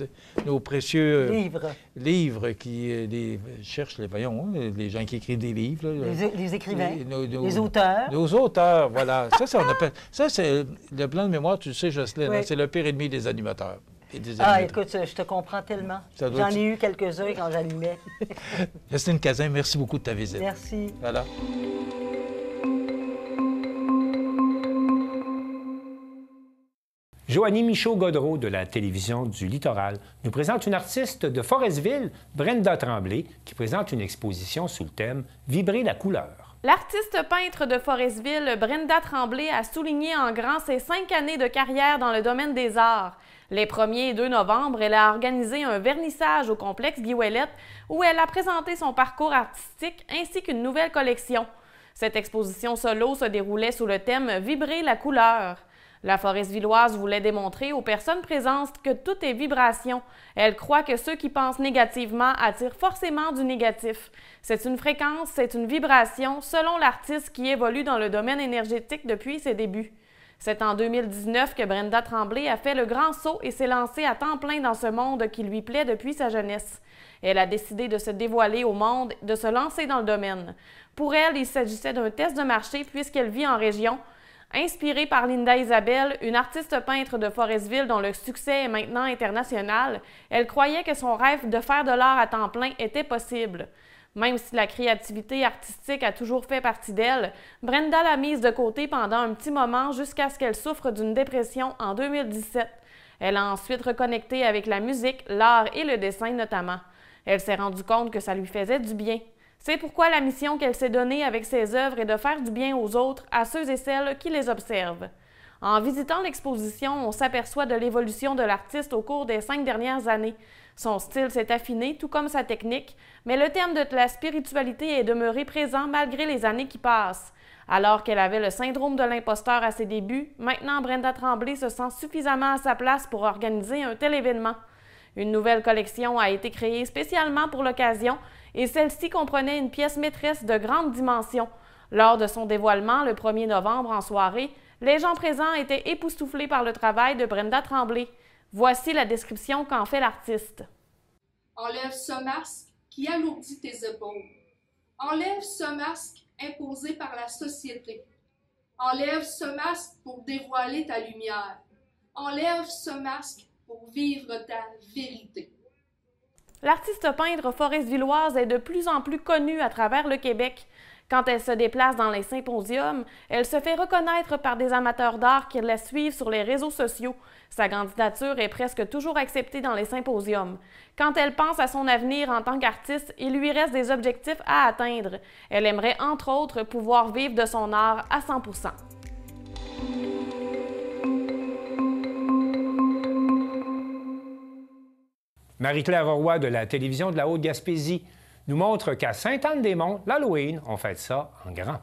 livres qui cherchent les gens qui écrivent des livres. Là, les écrivains, les auteurs. Nos auteurs, voilà. On appelle, ça, c'est le plan de mémoire, tu le sais, Jocelyne, oui. C'est le pire ennemi des animateurs. Écoute, je te comprends tellement. J'en ai eu quelques-uns quand j'animais. Jocelyne Cazin, merci beaucoup de ta visite. Merci. Voilà. Joanie Michaud-Godreau de la télévision du Littoral nous présente une artiste de Forestville, Brenda Tremblay, qui présente une exposition sous le thème « Vibrer la couleur ». L'artiste peintre de Forestville, Brenda Tremblay, a souligné en grand ses 5 années de carrière dans le domaine des arts. Les 1er et 2 novembre, elle a organisé un vernissage au complexe Guy Ouellet où elle a présenté son parcours artistique ainsi qu'une nouvelle collection. Cette exposition solo se déroulait sous le thème « Vibrer la couleur ». La Foresvilloise voulait démontrer aux personnes présentes que tout est vibration. Elle croit que ceux qui pensent négativement attirent forcément du négatif. C'est une fréquence, c'est une vibration, selon l'artiste qui évolue dans le domaine énergétique depuis ses débuts. C'est en 2019 que Brenda Tremblay a fait le grand saut et s'est lancée à temps plein dans ce monde qui lui plaît depuis sa jeunesse. Elle a décidé de se dévoiler au monde, de se lancer dans le domaine. Pour elle, il s'agissait d'un test de marché puisqu'elle vit en région. Inspirée par Linda Isabelle, une artiste peintre de Forestville dont le succès est maintenant international, elle croyait que son rêve de faire de l'art à temps plein était possible. Même si la créativité artistique a toujours fait partie d'elle, Brenda l'a mise de côté pendant un petit moment jusqu'à ce qu'elle souffre d'une dépression en 2017. Elle a ensuite reconnecté avec la musique, l'art et le dessin notamment. Elle s'est rendue compte que ça lui faisait du bien. C'est pourquoi la mission qu'elle s'est donnée avec ses œuvres est de faire du bien aux autres, à ceux et celles qui les observent. En visitant l'exposition, on s'aperçoit de l'évolution de l'artiste au cours des 5 dernières années. Son style s'est affiné, tout comme sa technique, mais le thème de la spiritualité est demeuré présent malgré les années qui passent. Alors qu'elle avait le syndrome de l'imposteur à ses débuts, maintenant Brenda Tremblay se sent suffisamment à sa place pour organiser un tel événement. Une nouvelle collection a été créée spécialement pour l'occasion et celle-ci comprenait une pièce maîtresse de grande dimension. Lors de son dévoilement, le 1er novembre en soirée, les gens présents étaient époustouflés par le travail de Brenda Tremblay. Voici la description qu'en fait l'artiste. Enlève ce masque qui alourdit tes épaules. Enlève ce masque imposé par la société. Enlève ce masque pour dévoiler ta lumière. Enlève ce masque pour vivre ta vérité. L'artiste peintre forestvilloise est de plus en plus connue à travers le Québec. Quand elle se déplace dans les symposiums, elle se fait reconnaître par des amateurs d'art qui la suivent sur les réseaux sociaux. Sa candidature est presque toujours acceptée dans les symposiums. Quand elle pense à son avenir en tant qu'artiste, il lui reste des objectifs à atteindre. Elle aimerait, entre autres, pouvoir vivre de son art à 100%. Marie-Claire Roy de la télévision de la Haute-Gaspésie nous montre qu'à Sainte-Anne-des-Monts, l'Halloween, on fête ça en grand.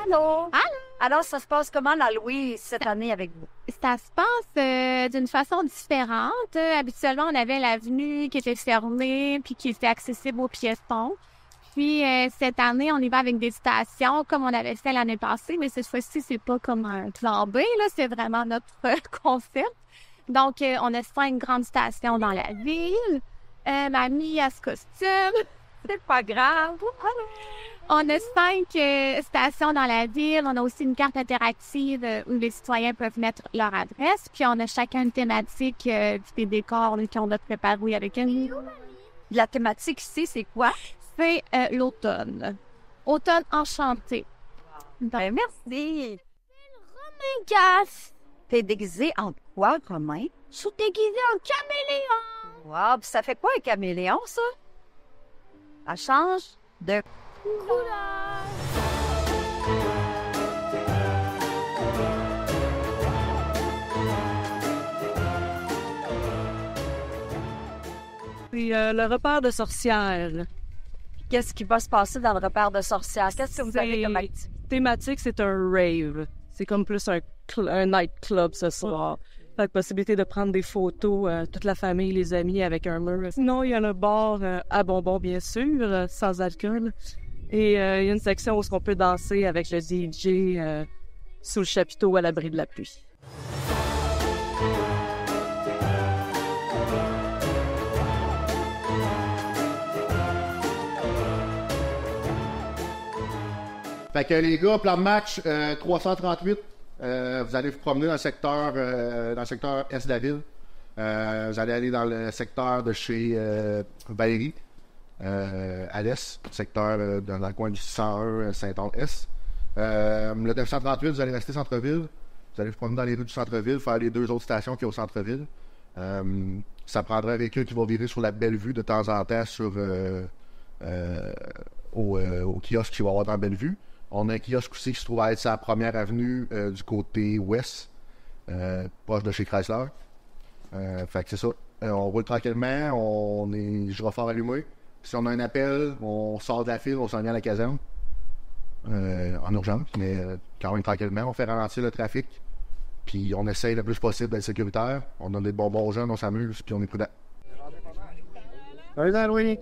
Allô? Allô? Alors, ça se passe comment l'Halloween cette année avec vous? Ça se passe d'une façon différente. Habituellement, on avait l'avenue qui était fermée puis qui était accessible aux piétons. Puis, cette année, on y va avec des stations comme on avait fait l'année passée, mais cette fois-ci, c'est pas comme un plan B, là, c'est vraiment notre concept. Donc, on a 5 grandes stations dans la ville. Mamie a ce costume. C'est pas grave. On a 5 stations dans la ville. On a aussi une carte interactive où les citoyens peuvent mettre leur adresse. Puis, on a chacun une thématique des décors qu'on a préparés avec une. La thématique ici, c'est quoi? C'est l'automne. Automne enchanté. Ben, merci. Romain Gasse. T'es déguisé en quoi, Romain? Je suis déguisé en caméléon. Wow, ça fait quoi un caméléon, ça? Ça change de couleur. Puis le repère de sorcières. Qu'est-ce qui va se passer dans le repère de sorcières? Qu'est-ce que vous avez comme activité? Thématique, c'est un rave. C'est comme plus un nightclub ce soir. Fait que possibilité de prendre des photos, toute la famille, les amis avec un mur. Sinon, il y a le bar à bonbons, bien sûr, sans alcool. Et il y a une section où on peut danser avec le DJ sous le chapiteau à l'abri de la pluie. Fait que les gars, plan de match 338, vous allez vous promener dans le secteur est de la ville. Vous allez aller dans le secteur de chez Valérie, à l'est, secteur dans le coin du 601 Saint-Anne-Est. Le 938, vous allez rester centre-ville. Vous allez vous promener dans les rues du centre-ville, faire les 2 autres stations qu'il y a au centre-ville. Ça prendra un véhicule qui va virer sur la Bellevue de temps en temps au kiosque qu'il va y avoir dans Bellevue. On a un kiosque aussi qui se trouve à être sur la première avenue du côté ouest, proche de chez Chrysler. Fait que c'est ça. On roule tranquillement, on est gyrophare allumé. Si on a un appel, on sort de la file, on s'en vient à la caserne. En urgence, mais quand même tranquillement. On fait ralentir le trafic. Puis on essaye le plus possible d'être sécuritaire. On donne des bonbons aux jeunes, on s'amuse, puis on est prudent. Salut, Louis.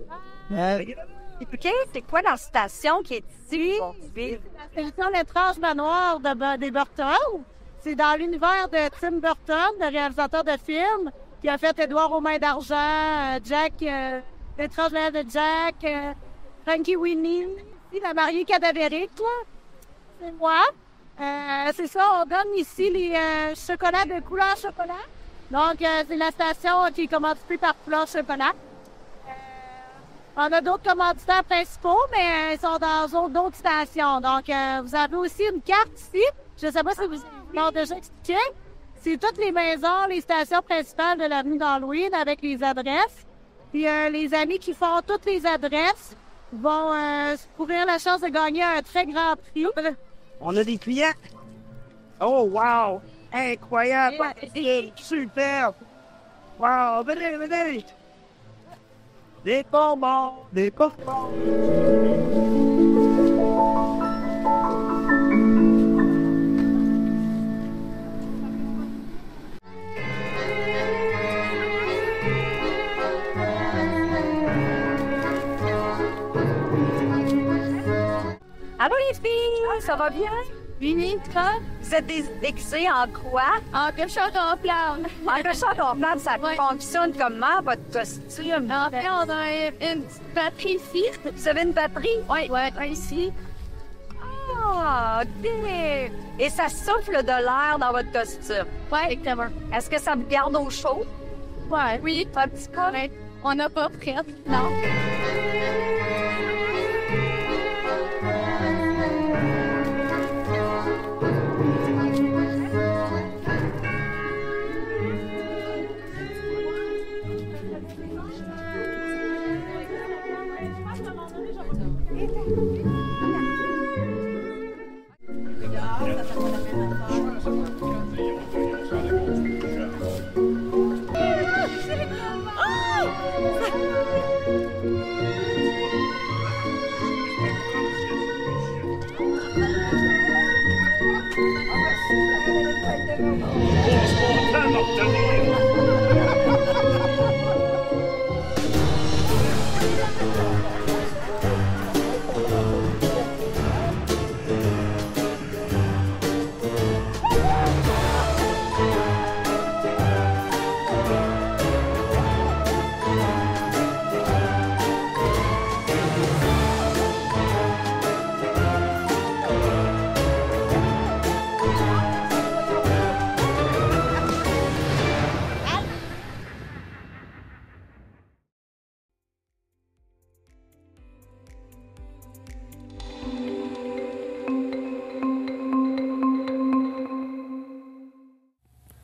OK, c'est quoi la station qui est ici? C'est le temps l'étrange manoir des Burton. C'est dans l'univers de Tim Burton, le réalisateur de films, qui a fait Édouard aux mains d'argent, Jack, l'étrange manoir de Jack, Frankie Winnie, la mariée cadavérique, là. C'est moi. C'est ça, on donne ici les chocolats de couleur chocolat. Donc, c'est la station qui est commanditée par Couleur Chocolat. On a d'autres commanditaires principaux, mais ils sont dans d'autres stations. Donc, vous avez aussi une carte ici. Je ne sais pas si vous l'avez déjà expliqué. C'est toutes les maisons, les stations principales de l'avenue d'Halloween avec les adresses. Puis, les amis qui font toutes les adresses vont courir la chance de gagner un très grand prix. On a des clients. Oh, wow! Incroyable! Super! Wow! Venez! Des bonbons! Des bonbons! Allô les filles, ça va bien? Vini, toi? Vous êtes déguisées en quoi? En cochon gonflable. En cochon gonflable, ça fonctionne comment, votre costume? En fait, on a une petite batterie ici. Vous avez une batterie? Oui, ici. Ah, OK. Et ça souffle de l'air dans votre costume? Oui, exactement. Est-ce que ça vous garde au chaud? Ouais. Oui, un petit peu. Ouais. On n'a pas prêt, non.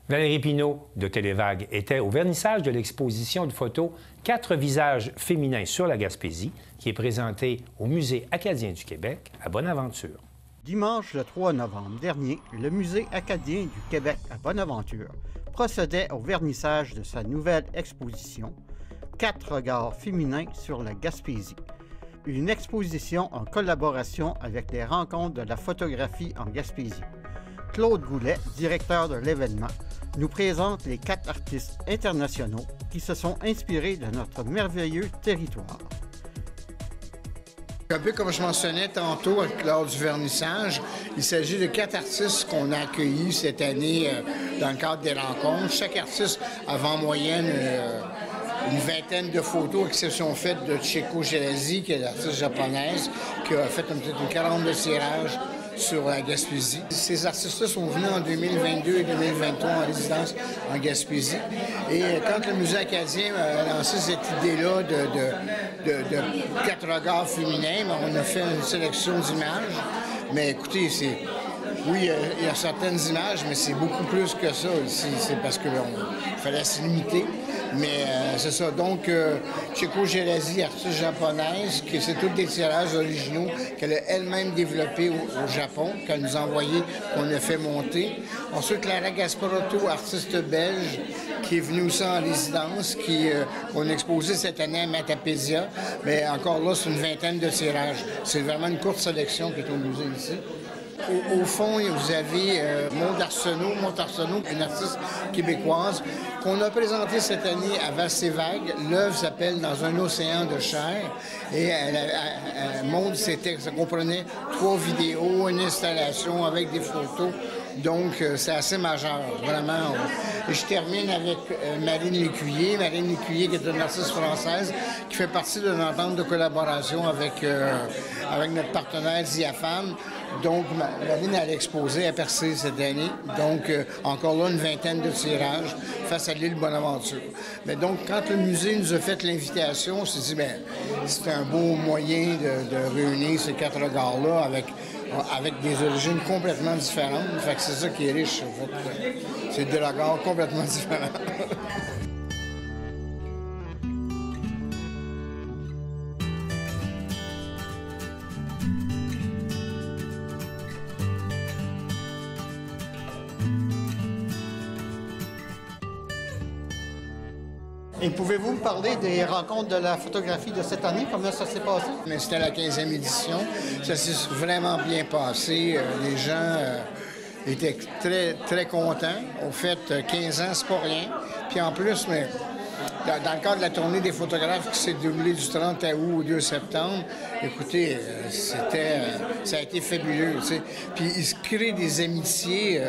Valérie Pinault de Télévague était au vernissage de l'exposition de photos « 4 visages féminins sur la Gaspésie » qui est présentée au Musée acadien du Québec à Bonaventure. Dimanche le 3 novembre dernier, le Musée acadien du Québec à Bonaventure procédait au vernissage de sa nouvelle exposition « 4 regards féminins sur la Gaspésie ». Une exposition en collaboration avec les rencontres de la photographie en Gaspésie. Claude Goulet, directeur de l'événement, nous présente les 4 artistes internationaux qui se sont inspirés de notre merveilleux territoire. Un peu comme je mentionnais tantôt lors du vernissage, il s'agit de 4 artistes qu'on a accueillis cette année dans le cadre des rencontres. Chaque artiste avait en moyenne une vingtaine de photos, exception faite de Chieko Gélasi, qui est l'artiste japonaise, qui a fait peut-être une 40 de tirages sur la Gaspésie. Ces artistes-là sont venus en 2022 et 2023 en résidence en Gaspésie. Et quand le Musée acadien a lancé cette idée-là de 4 regards féminins, on a fait une sélection d'images. Mais écoutez, oui, il y a certaines images, mais c'est beaucoup plus que ça. C'est parce qu'il fallait se limiter. Mais c'est ça. Donc, Chieko Gélasi, artiste japonaise, c'est tous des tirages originaux qu'elle a elle-même développés au Japon, qu'elle nous a envoyés, qu'on a fait monter. Ensuite, Clara Gasparotto, artiste belge, qui est venue aussi en résidence, qu'on a exposé cette année à Matapédia. Mais encore là, c'est une vingtaine de tirages. C'est vraiment une courte sélection qui est au musée ici. Au fond, vous avez Maud Arsenault, une artiste québécoise, qu'on a présentée cette année à Vaste et Vague. L'œuvre s'appelle « Dans un océan de chair ». Et Maud, ça comprenait 3 vidéos, une installation avec des photos. Donc, c'est assez majeur, vraiment. Et je termine avec Marine Lécuyer. Marine Lécuyer, qui est une artiste française, qui fait partie de l'entente de collaboration avec notre partenaire Diafam. Donc, Marine, elle a exposé à Percé cette année. Donc, encore là, une vingtaine de tirages face à l'île Bonaventure. Mais donc, quand le musée nous a fait l'invitation, on s'est dit, bien, c'est un beau moyen de réunir ces 4 regards-là avec des origines complètement différentes. Fait que c'est ça qui est riche, en fait. C'est des regards complètement différents. Et pouvez-vous me parler des rencontres de la photographie de cette année? Comment ça s'est passé? Mais c'était la 15e édition. Ça s'est vraiment bien passé. Les gens étaient très, très contents. Au fait, 15 ans, c'est pas rien. Puis en plus, mais dans le cadre de la tournée des photographes qui s'est déroulée du 30 août au 2 septembre, écoutez, ça a été fabuleux. T'sais. Puis il se crée des amitiés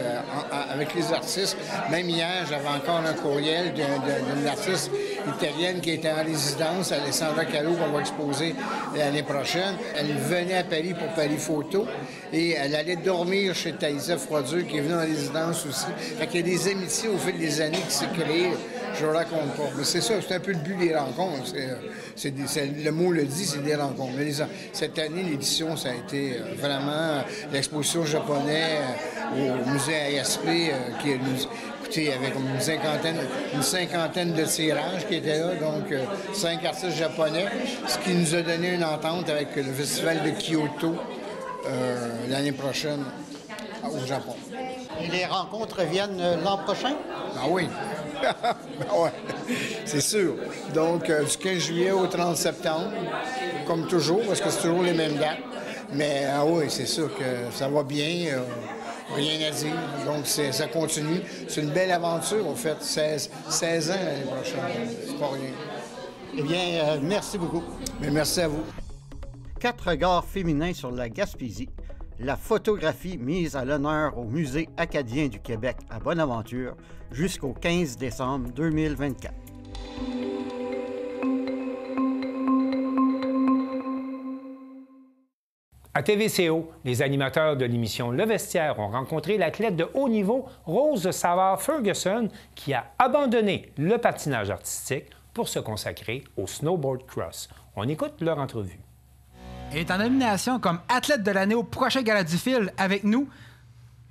avec les artistes. Même hier, j'avais encore un courriel d'une artiste italienne qui était en résidence, Alessandra Calo, qu'on va exposer l'année prochaine. Elle venait à Paris pour Paris Photo et elle allait dormir chez Thaïsa Froidure, qui est venue en résidence aussi. Fait qu'il y a des amitiés au fil des années qui s'est créées. Je ne raconte pas. Mais c'est ça, c'est un peu le but des rencontres. Le mot le dit, c'est des rencontres. Mais cette année, l'édition, ça a été vraiment l'exposition japonaise au musée ASP, qui est, écoutez, avec une cinquantaine de tirages qui étaient là, donc 5 artistes japonais, ce qui nous a donné une entente avec le festival de Kyoto l'année prochaine au Japon. Et les rencontres viennent l'an prochain? Ah oui. Ouais, c'est sûr. Donc, du 15 juillet au 30 septembre, comme toujours, parce que c'est toujours les mêmes dates. Mais oui, c'est sûr que ça va bien. Rien à dire. Donc, ça continue. C'est une belle aventure, en fait. 16 ans l'année prochaine. C'est pas rien. Eh bien, merci beaucoup. Mais merci à vous. 4 regards féminins sur la Gaspésie. La photographie mise à l'honneur au Musée acadien du Québec à Bonaventure jusqu'au 15 décembre 2024. À TVCO, les animateurs de l'émission Le Vestiaire ont rencontré l'athlète de haut niveau Rose Savard-Ferguson qui a abandonné le patinage artistique pour se consacrer au snowboard cross. On écoute leur entrevue. Elle est en nomination comme athlète de l'année au prochain Gala du Fil avec nous.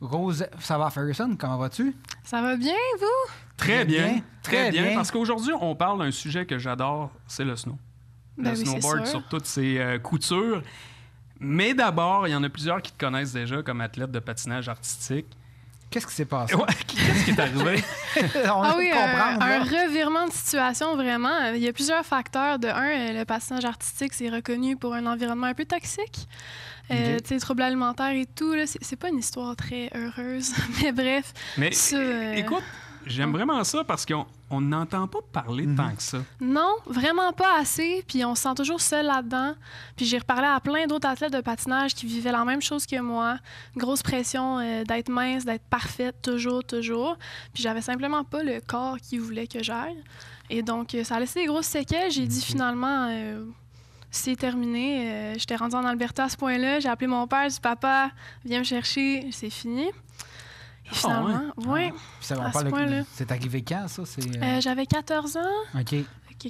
Rose Savard-Ferguson, comment vas-tu? Ça va bien, vous? Très bien. Très bien. Parce qu'aujourd'hui, on parle d'un sujet que j'adore, c'est le snow. Le snowboard sur toutes ses coutures. Mais d'abord, il y en a plusieurs qui te connaissent déjà comme athlète de patinage artistique. Qu'est-ce qui s'est passé? Ouais, qu'est-ce qui est arrivé? Un revirement de situation, vraiment. Il y a plusieurs facteurs. De un, le patinage artistique, c'est reconnu pour un environnement un peu toxique. Troubles alimentaires et tout, là, c'est pas une histoire très heureuse. Mais bref. Mais écoute, j'aime vraiment ça parce qu'on n'entend pas parler tant que ça. Non, vraiment pas assez. Puis on se sent toujours seul là-dedans. Puis j'ai reparlé à plein d'autres athlètes de patinage qui vivaient la même chose que moi. Une grosse pression d'être mince, d'être parfaite, toujours. Puis j'avais simplement pas le corps qu'ils voulaient que j'aille. Et donc, ça a laissé des grosses séquelles. J'ai dit finalement... c'est terminé. J'étais rendue en Alberta à ce point-là. J'ai appelé mon père, j'ai dit « Papa, viens me chercher. » C'est fini. Et finalement, ça, à ce point-là. C'est arrivé quand, ça? J'avais 14 ans. OK.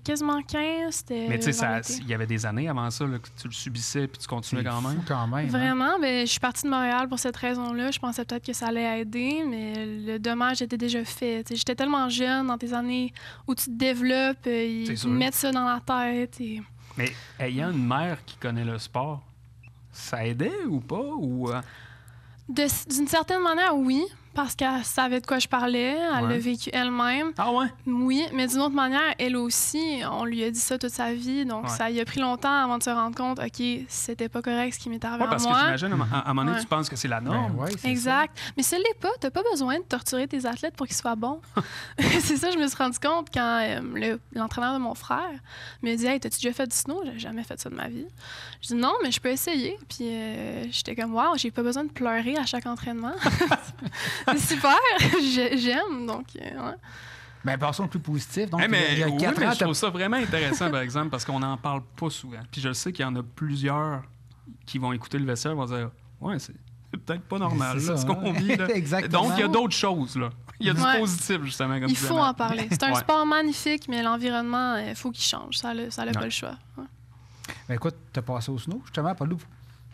Quasiment 15. Mais tu sais, il y avait des années avant ça là, que tu le subissais puis tu continuais quand même. Vraiment. Je suis partie de Montréal pour cette raison-là. Je pensais peut-être que ça allait aider, mais le dommage était déjà fait. T'sais, j'étais tellement jeune dans tes années où tu te développes, ils mettent ça dans la tête. Mais ayant une mère qui connaît le sport, ça aidait ou pas? D'une certaine manière, oui, parce qu'elle savait de quoi je parlais. Elle l'a vécu elle-même. Ah ouais? Oui, mais d'une autre manière, elle aussi, on lui a dit ça toute sa vie. Donc, ça y a pris longtemps avant de se rendre compte, OK, c'était pas correct ce qui m'est arrivé à moi. Parce que j'imagine, à un moment donné, tu penses que c'est la norme. Exact. Mais ce l'est pas. T'as pas besoin de torturer tes athlètes pour qu'ils soient bons. C'est ça, je me suis rendu compte quand l'entraîneur de mon frère me dit « Hey, t'as-tu déjà fait du snow? J'ai jamais fait ça de ma vie. » Je dis « Non, mais je peux essayer. » Puis j'étais comme « Wow, j'ai pas besoin de pleurer à chaque entraînement. » C'est super, j'aime, donc Ben, passons au plus positif. Donc, mais il y a 4 ans, je trouve ça vraiment intéressant, par exemple, parce qu'on n'en parle pas souvent. Puis je sais qu'il y en a plusieurs qui vont écouter le vestiaire et vont dire « Ouais, c'est peut-être pas normal là, ce qu'on vit. » Donc, il y a d'autres choses, là. Il y a du positif, justement, comme il faut en parler. C'est un sport magnifique, mais l'environnement, il faut qu'il change. Ça n'a pas le choix. Ben, écoute, t'as passé au snow, justement, Paulou.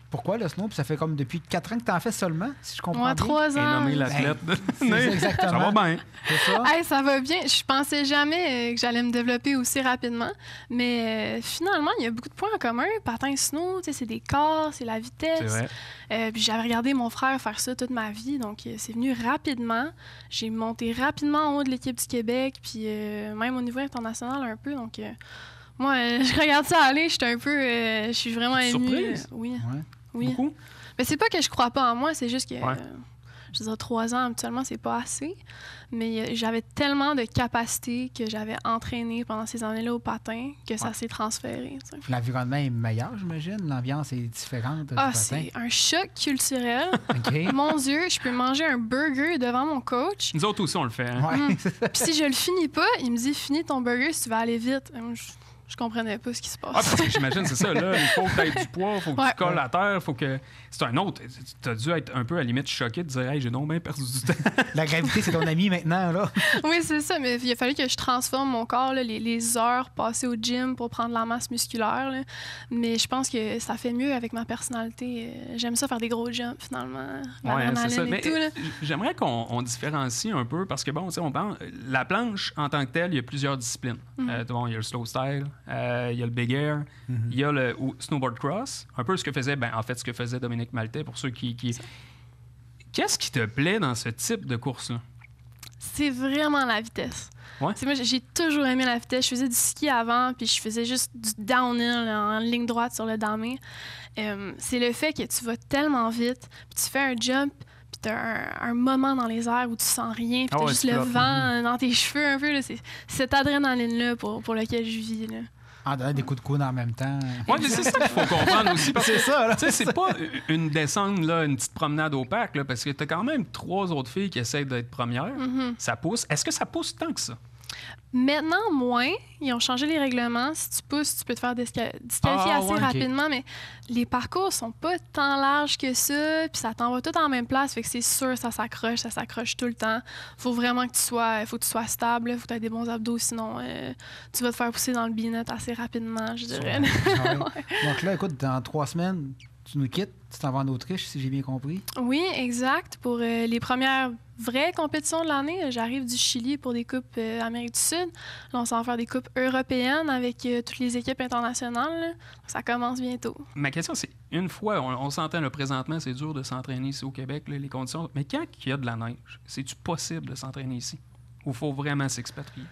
Pourquoi le snow? Puis ça fait comme depuis 4 ans que tu en fais seulement, si je comprends bien. 3 ans. Et nommé l'athlète. Exactement. Ça va bien. C'est ça? Hey, ça va bien. Je pensais jamais que j'allais me développer aussi rapidement. Mais finalement, il y a beaucoup de points en commun. Patin snow, c'est des corps, c'est la vitesse. C'est vrai. Puis j'avais regardé mon frère faire ça toute ma vie. Donc, c'est venu rapidement. J'ai monté rapidement en haut de l'équipe du Québec. Puis même au niveau international un peu. Donc, moi, je regarde ça aller. Je suis vraiment émue. Surprise? Oui. Oui. Beaucoup? Mais c'est pas que je crois pas en moi, c'est juste que, je veux dire, 3 ans, habituellement, c'est pas assez. Mais j'avais tellement de capacités que j'avais entraîné pendant ces années-là au patin que ça s'est transféré. L'environnement est meilleur, j'imagine? L'ambiance est différente du patin? C'est un choc culturel. Mon Dieu, je peux manger un burger devant mon coach. Nous autres aussi, on le fait. Hein? Puis si je le finis pas, il me dit « Finis ton burger si tu vas aller vite. » Je comprenais pas ce qui se passe. Parce que j'imagine, c'est ça, là. Il faut que tu aies du poids, il faut que tu colles à terre, il faut que... C'est un autre. Tu as dû être un peu, à la limite, choqué de dire « Hey, j'ai donc bien perdu du temps. » La gravité, c'est ton ami maintenant, là. Oui, c'est ça, mais il a fallu que je transforme mon corps, là, les heures passées au gym pour prendre la masse musculaire. Là. Mais je pense que ça fait mieux avec ma personnalité. J'aime ça faire des gros jumps, finalement. C'est ça. Mais j'aimerais qu'on différencie un peu, parce que, bon, on pense, la planche, en tant que telle, il y a plusieurs disciplines. Il y a le slow style, il y a le big air, il y a le snowboard cross, un peu ce que faisait, ce que faisait Dominique Maltais, pour ceux qui... Qu'est-ce qui te plaît dans ce type de course-là? C'est vraiment la vitesse. Ouais. Moi, j'ai toujours aimé la vitesse. Je faisais du ski avant, puis je faisais juste du downhill en ligne droite sur le damé. C'est le fait que tu vas tellement vite, puis tu fais un jump, puis tu as un moment dans les airs où tu sens rien, puis tu as juste le vent dans tes cheveux un peu. Là. C'est cette adrénaline-là pour laquelle je vis. Là. En donnant des coups de coude en même temps. Oui, mais c'est ça qu'il faut comprendre aussi. C'est ça, là. Tu sais, c'est pas une descente, là, une petite promenade au parc, là, parce que t'as quand même 3 autres filles qui essayent d'être premières. Ça pousse. Est-ce que ça pousse tant que ça? Maintenant, moins. Ils ont changé les règlements. Si tu pousses, tu peux te faire disqualifier assez rapidement, mais les parcours sont pas tant larges que ça, puis ça t'envoie tout en même place, fait que c'est sûr, ça s'accroche tout le temps. Faut vraiment que tu sois stable, faut que tu aies des bons abdos, sinon tu vas te faire pousser dans le binette assez rapidement, je dirais. Donc là, écoute, dans 3 semaines, tu nous quittes, tu t'en vas en Autriche, si j'ai bien compris. Oui, exact. Pour les premières vraies compétitions de l'année, j'arrive du Chili pour des coupes Amérique du Sud. Là, on s'en va faire des coupes européennes avec toutes les équipes internationales. Là. Ça commence bientôt. Ma question, c'est, une fois, on s'entend là, présentement, c'est dur de s'entraîner ici au Québec, là, les conditions. Mais quand il y a de la neige, c'est-tu possible de s'entraîner ici? Ou il faut vraiment s'expatrier?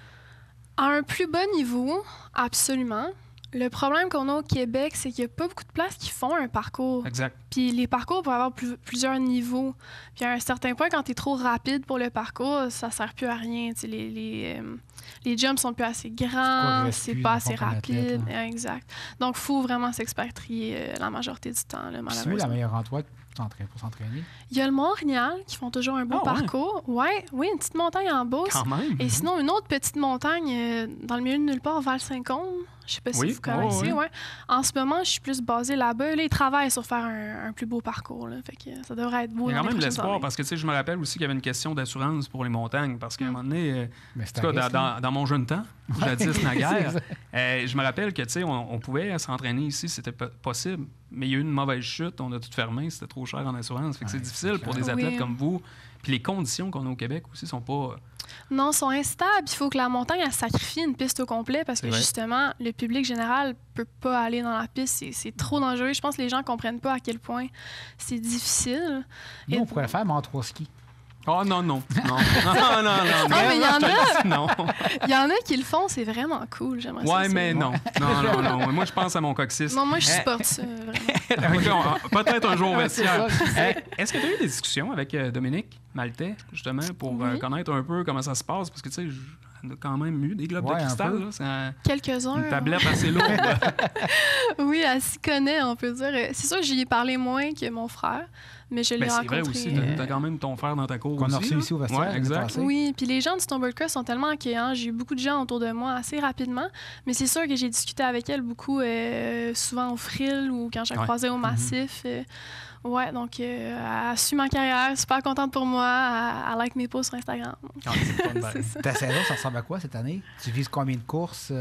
À un plus bas niveau, absolument. Le problème qu'on a au Québec, c'est qu'il n'y a pas beaucoup de places qui font un parcours Puis les parcours peuvent avoir plusieurs niveaux. Puis à un certain point, quand tu es trop rapide pour le parcours, ça sert plus à rien. Tu sais, les jumps sont plus assez grands, c'est pas assez rapide. Exact. Donc, il faut vraiment s'expatrier la majorité du temps, là, malheureusement. C'est la meilleure endroit pour s'entraîner? Il y a le Mont-Royal qui font toujours un beau parcours. Ouais, oui, une petite montagne en Beauce. Quand même. Et sinon, une autre petite montagne dans le milieu de nulle part, Val-Saint-Côme. Je sais pas si vous connaissez. Ouais. En ce moment, je suis plus basée là-bas. Là, ils travaillent sur faire un plus beau parcours. Là. Fait que ça devrait être beau. Il y a quand même de l'espoir parce que je me rappelle aussi qu'il y avait une question d'assurance pour les montagnes. Parce qu'à un moment donné, en tout cas, dans mon jeune temps, jadis naguère, je me rappelle que on pouvait s'entraîner ici, c'était possible. Mais il y a eu une mauvaise chute, on a tout fermé, c'était trop cher en assurance. Fait que c'est difficile pour des athlètes comme vous. Puis les conditions qu'on a au Québec aussi sont pas... Non, sont instables. Il faut que la montagne elle sacrifie une piste au complet parce que justement, le public général peut pas aller dans la piste. C'est trop dangereux. Je pense que les gens comprennent pas à quel point c'est difficile. Nous, on pourrait le faire, mais en 3 skis. Oh non, non. Non, mais il y en a. Il y en a qui le font, c'est vraiment cool. J'aimerais ça. Ouais, mais non. Non. Moi, je pense à mon coccyx. Non, moi, je supporte ça, vraiment. Peut-être un jour au vestiaire. Est-ce que tu as eu des discussions avec Dominique Maltais, justement, pour connaître un peu comment ça se passe? Parce que, tu sais, on a quand même eu des globes de cristal. Quelques-uns. Une tablette assez lourde. Oui, elle s'y connaît, on peut dire. C'est sûr que j'y ai parlé moins que mon frère, mais je l'ai rencontré. C'est vrai aussi, t'as quand même ton frère dans ta cour qu'on a reçu ici au vestiaire. Ouais, exact. Oui, puis les gens du Snowboard Cross sont tellement accueillants. J'ai eu beaucoup de gens autour de moi assez rapidement, mais c'est sûr que j'ai discuté avec elle beaucoup, souvent au frill ou quand j'ai croisé au massif. Ouais, donc elle a su ma carrière, super contente pour moi. Elle like mes posts sur Instagram. Ta saison, ça ressemble à quoi cette année? Tu vises combien de courses?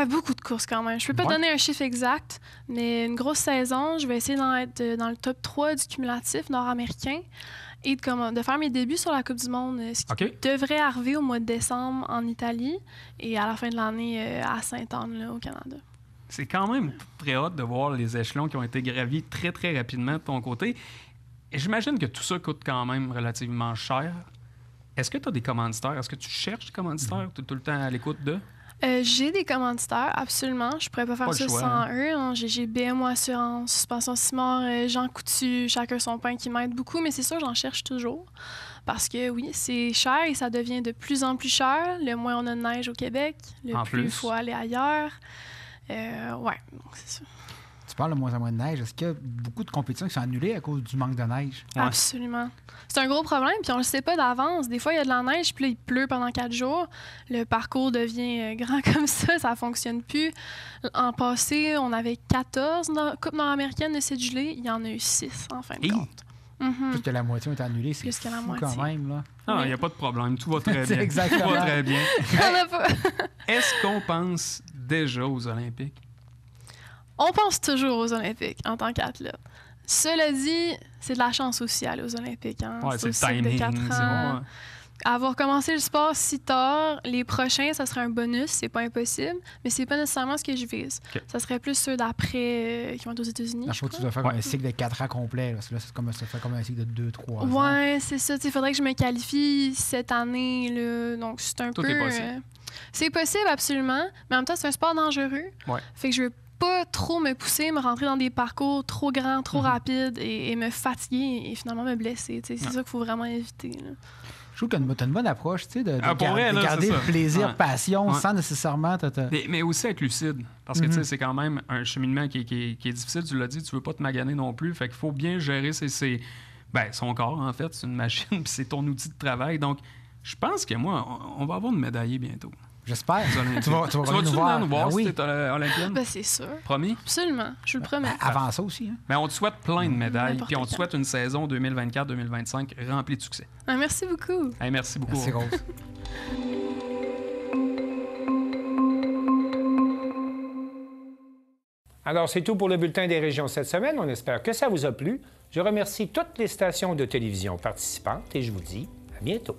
Beaucoup de courses quand même. Je peux pas donner un chiffre exact, mais une grosse saison. Je vais essayer d'être dans le top 3 du cumulatif nord-américain et de faire mes débuts sur la Coupe du Monde, ce qui devrait arriver au mois de décembre en Italie et à la fin de l'année à Sainte-Anne, au Canada. C'est quand même très hâte de voir les échelons qui ont été gravis très, très rapidement de ton côté. Et j'imagine que tout ça coûte quand même relativement cher. Est-ce que tu as des commanditaires? Est-ce que tu cherches des commanditaires? Tu es tout le temps à l'écoute d'eux? J'ai des commanditaires, absolument. Je pourrais pas faire ça sans eux. Hein. J'ai BMO Assurance, Suspension Simard, Jean Coutu, chacun son pain qui m'aide beaucoup, mais c'est sûr, j'en cherche toujours. Parce que oui, c'est cher et ça devient de plus en plus cher. Le moins on a de neige au Québec, le plus il faut aller ailleurs. Ouais, c'est ça. Tu parles de moins en moins de neige. Est-ce qu'il y a beaucoup de compétitions qui sont annulées à cause du manque de neige? Absolument. C'est un gros problème, puis on le sait pas d'avance. Des fois, il y a de la neige, puis là, il pleut pendant 4 jours. Le parcours devient grand comme ça fonctionne plus. En passé, on avait 14 Coupes nord-américaines de cédulées. Il y en a eu 6, en fin de compte. Plus que la moitié ont été annulées, c'est fou quand même. Là. Non, il n'y a pas de problème. Tout va très bien. Exactement. Tout va très bien. On a pas. Est-ce qu'on pense déjà aux Olympiques? On pense toujours aux Olympiques en tant qu'athlète. Cela dit, c'est de la chance aussi aller aux Olympiques. Hein? Ouais, c'est le timing. De 4 ans. Avoir commencé le sport si tard, les prochains, ça serait un bonus, c'est pas impossible, mais c'est pas nécessairement ce que je vise. Ça serait plus ceux d'après qui vont être aux États-Unis. Je crois que tu dois faire un cycle de 4 ans complet. Là, c'est comme un cycle de 2-3 ans. Ouais, c'est ça. Il faudrait que je me qualifie cette année. Là. Donc, c'est un peu. Tout est possible. C'est possible, absolument. Mais en même temps, c'est un sport dangereux. Fait que je veux pas trop me pousser, me rentrer dans des parcours trop grands, trop rapides et me fatiguer et finalement me blesser. C'est ça qu'il faut vraiment éviter. Là. Je trouve que tu as une bonne approche, tu sais, de garder le plaisir, passion, sans nécessairement... Mais aussi être lucide, parce que tu sais, c'est quand même un cheminement qui est difficile, tu l'as dit, tu veux pas te maganer non plus, fait qu'il faut bien gérer son corps, en fait, c'est une machine, puis c'est ton outil de travail, donc je pense que moi, on va avoir une médaillée bientôt. J'espère. Tu vas nous voir si tu es olympienne? Ben, c'est sûr. Promis? Absolument. Je le promets. Avant ça aussi. Hein? Mais on te souhaite plein de médailles, puis on te souhaite une saison 2024-2025 remplie de succès. Merci beaucoup. Merci beaucoup. Merci, Rose. Alors, c'est tout pour le Bulletin des régions cette semaine. On espère que ça vous a plu. Je remercie toutes les stations de télévision participantes et je vous dis à bientôt.